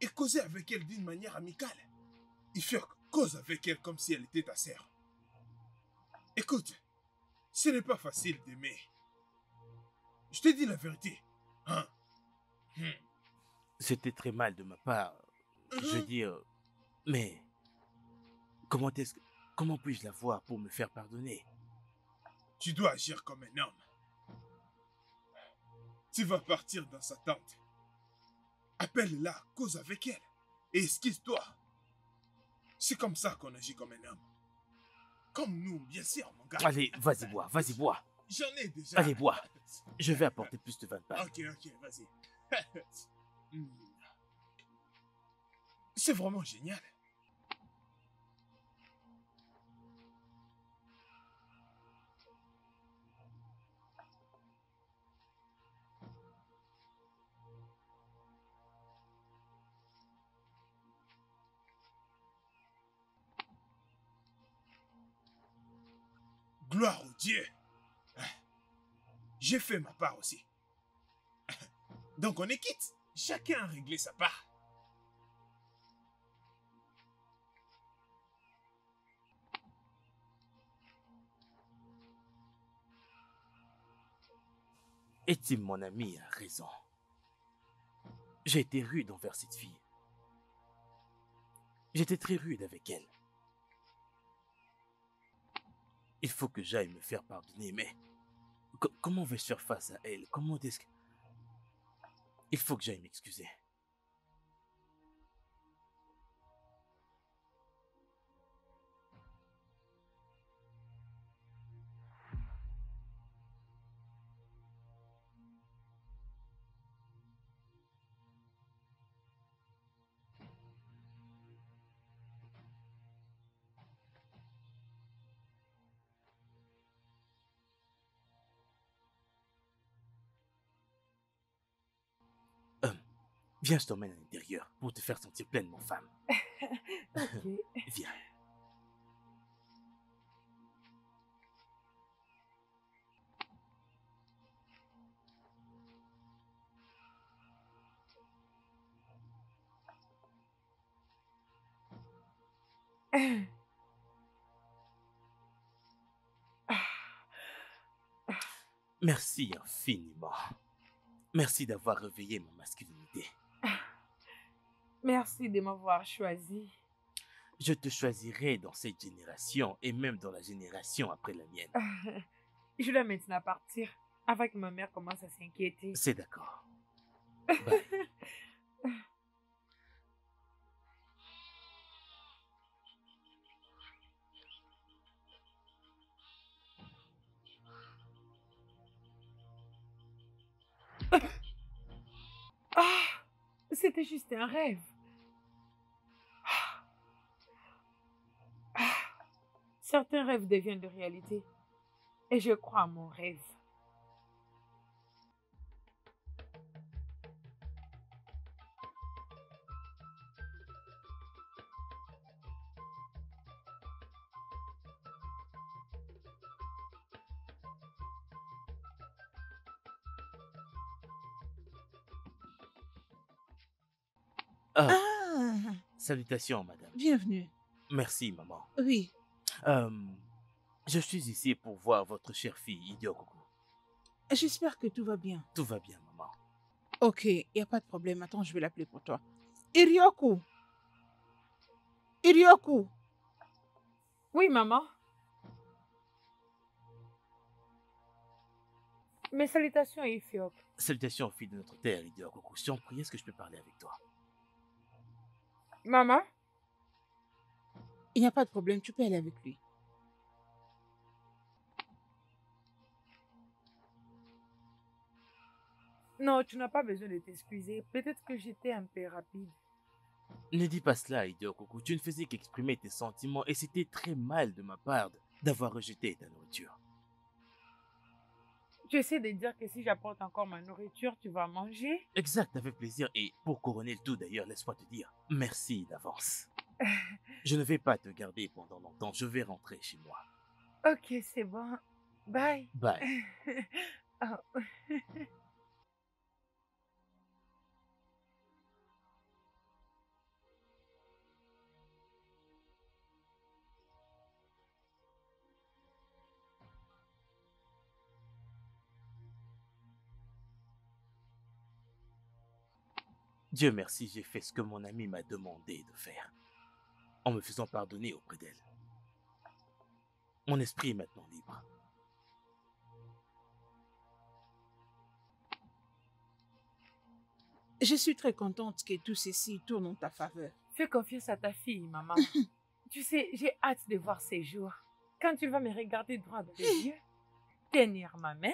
et causer avec elle d'une manière amicale. Ifiaku, cause avec elle comme si elle était ta sœur. Écoute, ce n'est pas facile d'aimer. Je te dis la vérité. Hein? C'était très mal de ma part. Je veux dire, mais comment puis-je la voir pour me faire pardonner? Tu dois agir comme un homme. Tu vas partir dans sa tente. Appelle-la, cause avec elle et excuse-toi. C'est comme ça qu'on agit comme un homme. Comme nous, bien sûr, mon gars. Allez, vas-y bois. J'en ai déjà. Allez, bois. Je vais apporter plus de 20 balles. Ok, vas-y. C'est vraiment génial. Gloire au Dieu. J'ai fait ma part aussi. Donc on est quitte. Chacun a réglé sa part. Et Tim, mon ami, a raison. J'ai été rude envers cette fille. J'étais très rude avec elle. Il faut que j'aille me faire pardonner, mais comment vais-je faire face à elle? Comment est-ce que... Il faut que j'aille m'excuser. Viens, je t'emmène à l'intérieur pour te faire sentir pleinement femme. Ok. Viens. Merci infiniment. Merci d'avoir réveillé ma masculinité. Merci de m'avoir choisi. Je te choisirai dans cette génération et même dans la génération après la mienne. Je dois maintenant partir avant que ma mère commence à s'inquiéter. C'est d'accord. Bye. C'était juste un rêve. Certains rêves deviennent de réalité. Et je crois à mon rêve. Salutations, madame. Bienvenue. Merci, maman. Oui. Je suis ici pour voir votre chère fille, Idio Coco. J'espère que tout va bien. Tout va bien, maman. Ok, il n'y a pas de problème. Attends, je vais l'appeler pour toi. Irioku. Irioku. Oui, maman. Mes salutations, Iphiop. Salutations aux filles de notre terre, Idio Coco. Si on prie, est-ce que je peux parler avec toi? Maman? Il n'y a pas de problème, tu peux aller avec lui. Non, tu n'as pas besoin de t'excuser. Peut-être que j'étais un peu rapide. Ne dis pas cela, Idio Coco. Tu ne faisais qu'exprimer tes sentiments et c'était très mal de ma part d'avoir rejeté ta nourriture. Tu essaies de dire que si j'apporte encore ma nourriture, tu vas manger? Exact, avec plaisir. Et pour couronner le tout d'ailleurs, laisse-moi te dire merci d'avance. Je ne vais pas te garder pendant longtemps. Je vais rentrer chez moi. Ok, c'est bon. Bye. Bye. Oh. Dieu merci, j'ai fait ce que mon ami m'a demandé de faire, en me faisant pardonner auprès d'elle. Mon esprit est maintenant libre. Je suis très contente que tout ceci tourne en ta faveur. Fais confiance à ta fille, maman. Tu sais, j'ai hâte de voir ces jours. Quand tu vas me regarder droit dans les yeux, tenir ma main,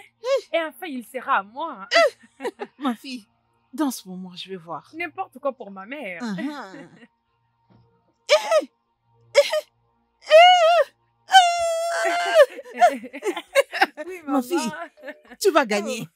et enfin il sera à moi. Ma fille, dans ce moment, je vais voir. N'importe quoi pour ma mère. Oui, Ma fille, tu vas gagner.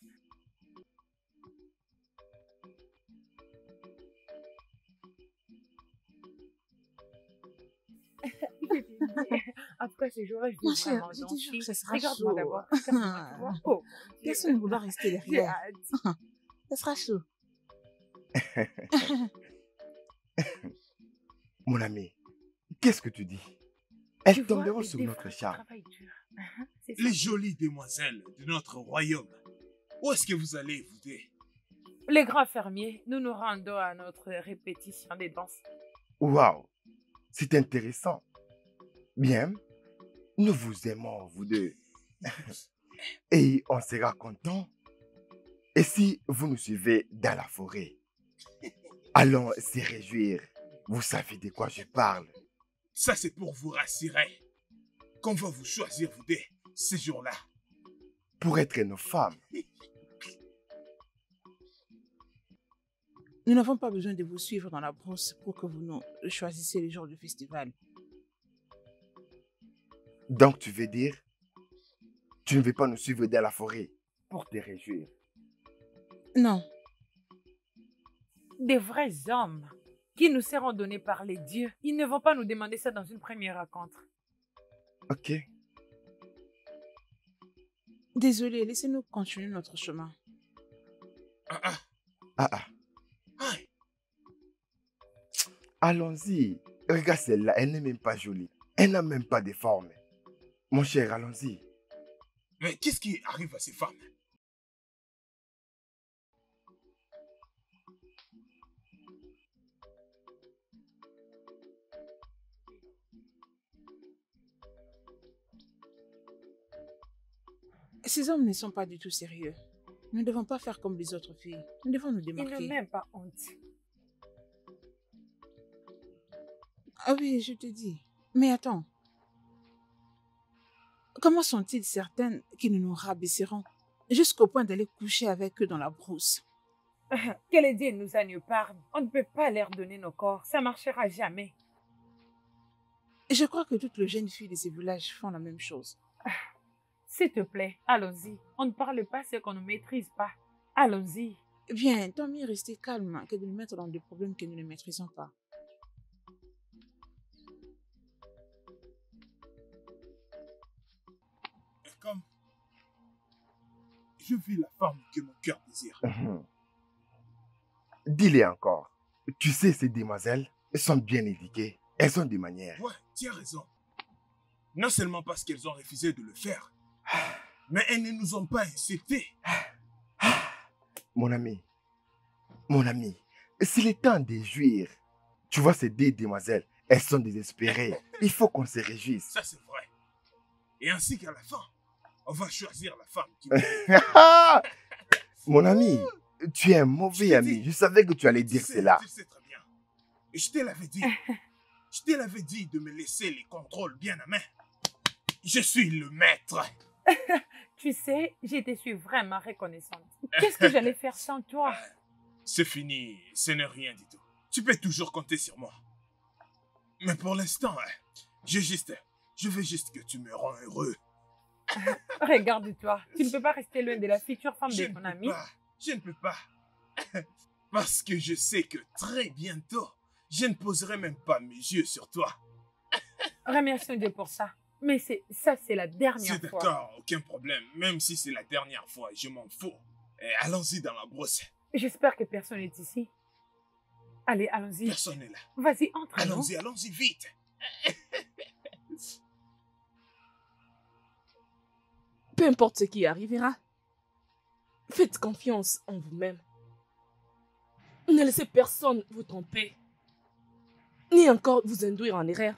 En tout cas, ces jours-là, je Ma vais chère, vraiment je te jure danser. que ça sera Regarde-moi chaud. d'abord. Regarde-moi, tu vois. Oh, mon Dieu. Personne ne voudra rester J'ai derrière. hâte. Ça sera chaud. Mon ami, qu'est-ce que tu dis? Elles Tu vois, tomberont les sous défauts notre du charme. travail dur. C'est ça. Les jolies demoiselles de notre royaume, où est-ce que vous allez, vous deux? Les grands fermiers, nous nous rendons à notre répétition des danses. Waouh, c'est intéressant. Bien, nous vous aimons, vous deux. Et on sera content. Et si vous nous suivez dans la forêt, allons se réjouir. Vous savez de quoi je parle. Ça, c'est pour vous rassurer qu'on va vous choisir, vous deux, ces jours-là. Pour être nos femmes. Nous n'avons pas besoin de vous suivre dans la brousse pour que vous nous choisissiez les jours du festival. Donc tu veux dire, tu ne veux pas nous suivre dans la forêt pour te réjouir? Non. Des vrais hommes qui nous seront donnés par les dieux. Ils ne vont pas nous demander ça dans une première rencontre. Ok. Désolé, laissez-nous continuer notre chemin. Ah ah, Ah ah. ah. Allons-y. Regarde celle-là, elle n'est même pas jolie. Elle n'a même pas de forme. Mon cher, allons-y. Mais qu'est-ce qui arrive à ces femmes? Ces hommes ne sont pas du tout sérieux. Nous ne devons pas faire comme les autres filles. Nous devons nous Ils n'ont démarquer. même pas honte. Ah oui, je te dis. Mais attends. Comment sont-ils certaines qu'ils nous rabaisseront jusqu'au point d'aller coucher avec eux dans la brousse? Que les dieux nous en épargnent. On ne peut pas leur donner nos corps. Ça marchera jamais. Je crois que toutes les jeunes filles de ces villages font la même chose. S'il te plaît, allons-y. On ne parle pas ce qu'on ne maîtrise pas. Allons-y. Bien, tant mieux rester calme que de nous mettre dans des problèmes que nous ne maîtrisons pas. Comme je vis la femme que mon cœur désire. Dis-les encore. Tu sais, ces demoiselles, elles sont bien éduquées. Elles ont des manières. Ouais, tu as raison. Non seulement parce qu'elles ont refusé de le faire, mais elles ne nous ont pas insultés. Mon ami, c'est le temps de jouir. Tu vois ces deux demoiselles, elles sont désespérées. Il faut qu'on se réjouisse. Ça, c'est vrai. Et ainsi qu'à la fin, On va choisir la femme qui... Mon ami, tu es un mauvais ami. Je savais que tu allais dire cela. Tu sais très bien. Et je te l'avais dit. Je te l'avais dit de me laisser les contrôles bien à main. Je suis le maître. Tu sais, je te suis vraiment reconnaissante. Qu'est-ce que j'allais faire sans toi? C'est fini, ce n'est rien du tout. Tu peux toujours compter sur moi. Mais pour l'instant, je veux juste que tu me rends heureux. Regarde-toi, tu ne peux pas rester loin de la future femme de ton ami. Je ne peux pas. Parce que je sais que très bientôt, je ne poserai même pas mes yeux sur toi. Remercions Dieu pour ça. Mais ça, c'est la dernière fois. C'est d'accord, aucun problème. Même si c'est la dernière fois, je m'en fous. Et allons-y dans la brousse. J'espère que personne n'est ici. Allez, allons-y. Personne n'est là. Vas-y, entre. Allons-y vite. Peu importe ce qui arrivera, faites confiance en vous-même. Ne laissez personne vous tromper, ni encore vous induire en erreur.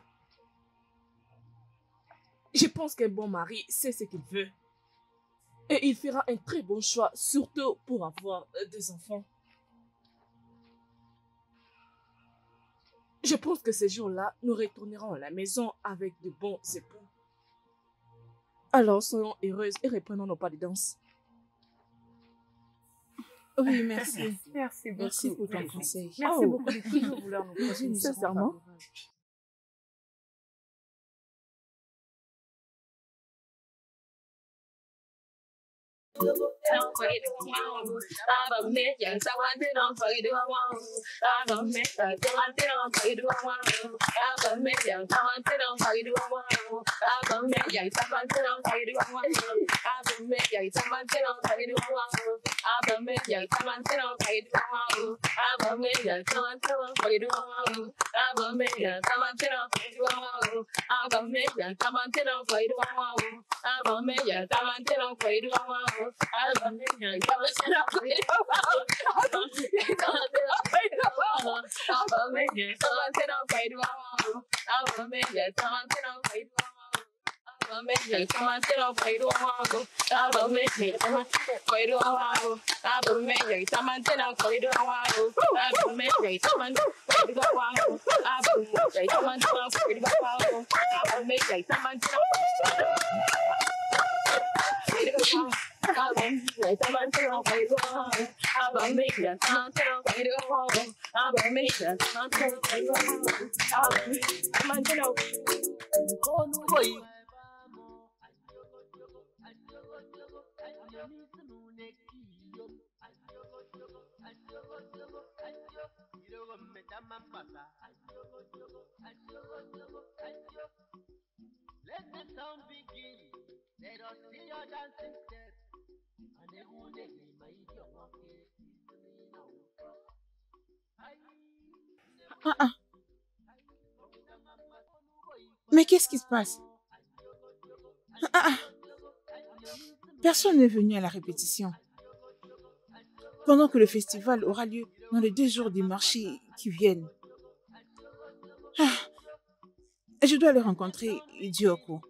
Je pense qu'un bon mari sait ce qu'il veut. Et il fera un très bon choix, surtout pour avoir des enfants. Je pense que ces jours-là, nous retournerons à la maison avec de bons époux. Alors, soyons heureuses et reprenons nos pas de danse. Oui, merci. Merci beaucoup. Merci pour ton conseil. Merci beaucoup de toujours vouloir nous protéger. Sincèrement. Let the sound begin. Let us see your dancing steps. And they who they my idiot walking. Mais qu'est-ce qui se passe? Personne n'est venu à la répétition. Pendant que le festival aura lieu dans les 2 jours des marchés qui viennent. Je dois le rencontrer, Idioko.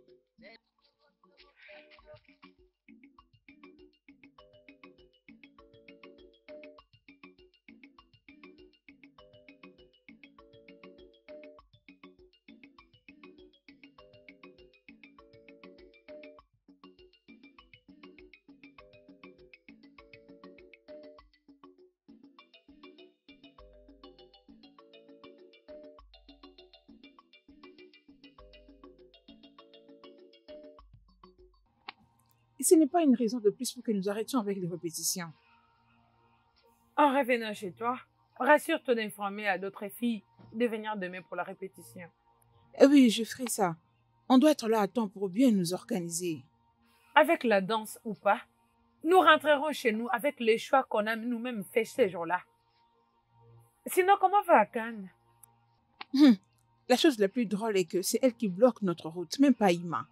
Et ce n'est pas une raison de plus pour que nous arrêtions avec les répétitions. En revenant chez toi, rassure-toi d'informer à d'autres filles de venir demain pour la répétition. Oui, je ferai ça. On doit être là à temps pour bien nous organiser. Avec la danse ou pas, nous rentrerons chez nous avec les choix qu'on a nous-mêmes fait ces jours-là. Sinon, comment va Akan? La chose la plus drôle est que c'est elle qui bloque notre route, même pas Ima.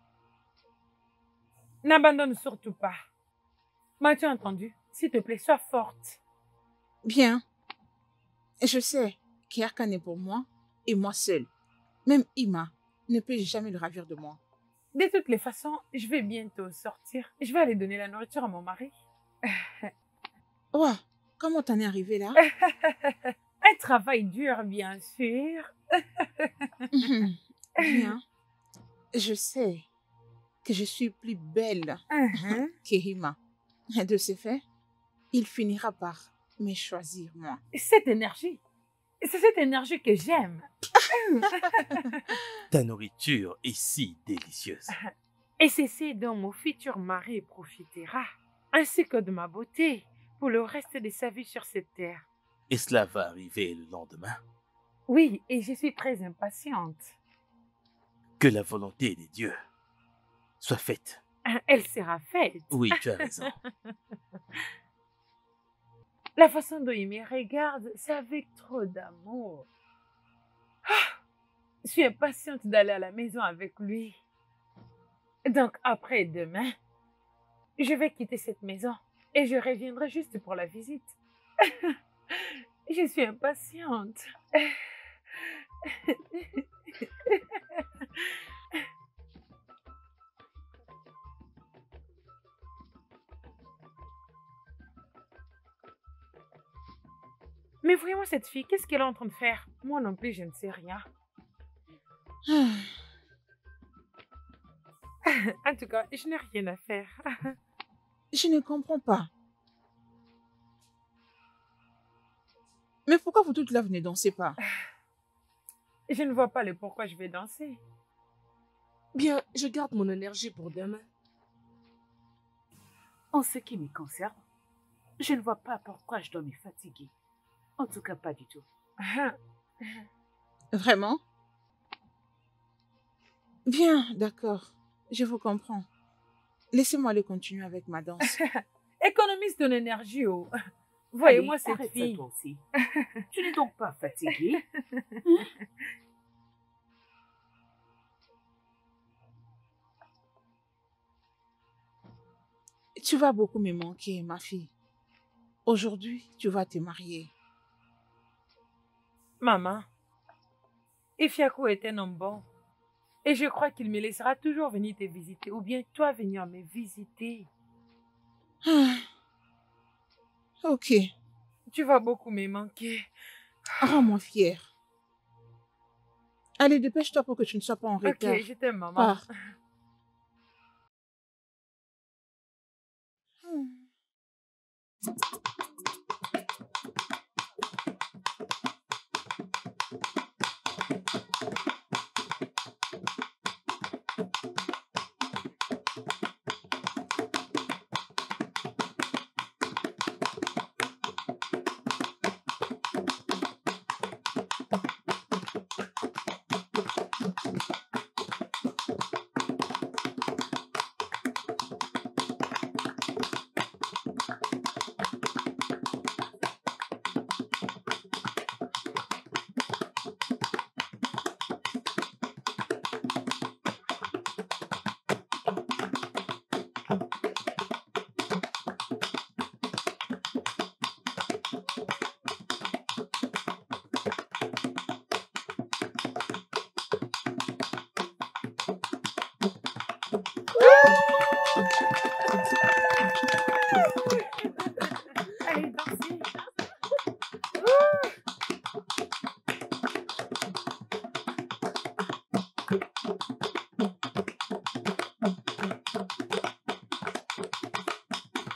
N'abandonne surtout pas. M'as-tu entendu? S'il te plaît, sois forte. Bien. Je sais qu'Akan est pour moi et moi seule. Même Ima ne peut jamais le ravir de moi. De toutes les façons, je vais bientôt sortir. Je vais aller donner la nourriture à mon mari. Oh, comment t'en es arrivé là? Un travail dur, bien sûr. Bien. Je sais que je suis plus belle qu'Ehima. De ce fait, il finira par me choisir moi. Cette énergie, c'est cette énergie que j'aime. Ta nourriture est si délicieuse. Et c'est ce dont mon futur mari profitera, ainsi que de ma beauté, pour le reste de sa vie sur cette terre. Et cela va arriver le lendemain. Oui, et je suis très impatiente. Que la volonté des dieux soit faite. Elle sera faite. Oui, tu as raison. La façon dont il me regarde, c'est avec trop d'amour. Je suis impatiente d'aller à la maison avec lui. Donc, après-demain, je vais quitter cette maison et je reviendrai juste pour la visite. Je suis impatiente. Mais vraiment, cette fille, qu'est-ce qu'elle est en train de faire? Moi non plus, je ne sais rien. En tout cas, je n'ai rien à faire. Je ne comprends pas. Mais pourquoi vous toutes là, vous ne dansez pas? Je ne vois pas le pourquoi je vais danser. Bien, je garde mon énergie pour demain. En ce qui me concerne, je ne vois pas pourquoi je dois me fatiguer. En tout cas, pas du tout. Vraiment? Bien, d'accord. Je vous comprends. Laissez-moi aller continuer avec ma danse. Économise ton énergie, oh. Voyez-moi Allez, cette arrête ça, fille. toi aussi. Tu n'es donc pas fatiguée? Tu vas beaucoup me manquer, ma fille. Aujourd'hui, tu vas te marier. Maman, Ifiako est un homme bon. Et je crois qu'il me laissera toujours venir te visiter, ou bien toi venir me visiter. Ok, Tu vas beaucoup me manquer. rends-moi fière. Allez, dépêche-toi pour que tu ne sois pas en retard. Ok, je t'aime, maman. Pars.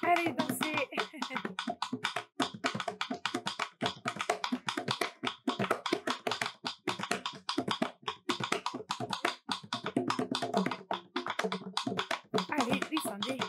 Allez, dansez. Allez, dansez. Allez, descendez.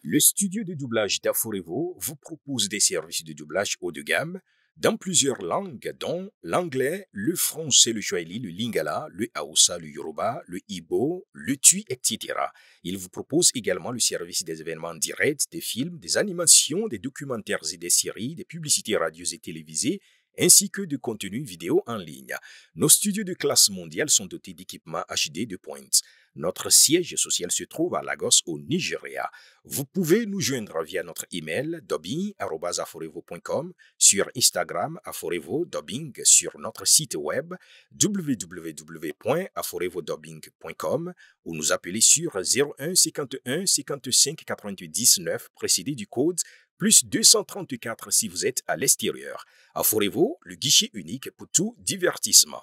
Le studio de doublage d'Aforevo vous propose des services de doublage haut de gamme dans plusieurs langues, dont l'anglais, le français, le swahili, le lingala, le hausa, le yoruba, le igbo, le tui, etc. Il vous propose également le service des événements directs, des films, des animations, des documentaires et des séries, des publicités radio et télévisées, ainsi que de contenus vidéo en ligne. Nos studios de classe mondiale sont dotés d'équipements HD de pointe. Notre siège social se trouve à Lagos, au Nigeria. Vous pouvez nous joindre via notre email dubbing@aforevo.com, sur Instagram aforevo-dubbing, sur notre site web www.aforevodubbing.com ou nous appeler sur 01 51 55 99 précédé du code plus 234 si vous êtes à l'extérieur. Aforevo, le guichet unique pour tout divertissement.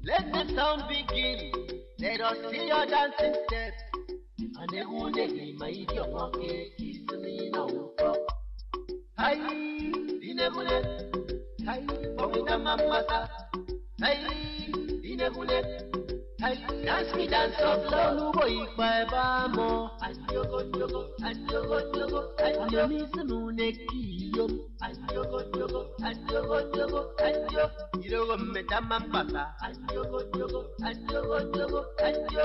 Let the sound begin. Let us see your dancing steps. And the one day, my idiot, okay, is me now. Hi, Dinebule. Hi, Pomita Mamasa. Hi, Dinebule. Dance me dance of love, no boy by bamo. Adiogo, adio miss munekio. Adiogo, adio. Irogo metama papa. Adiogo, adio.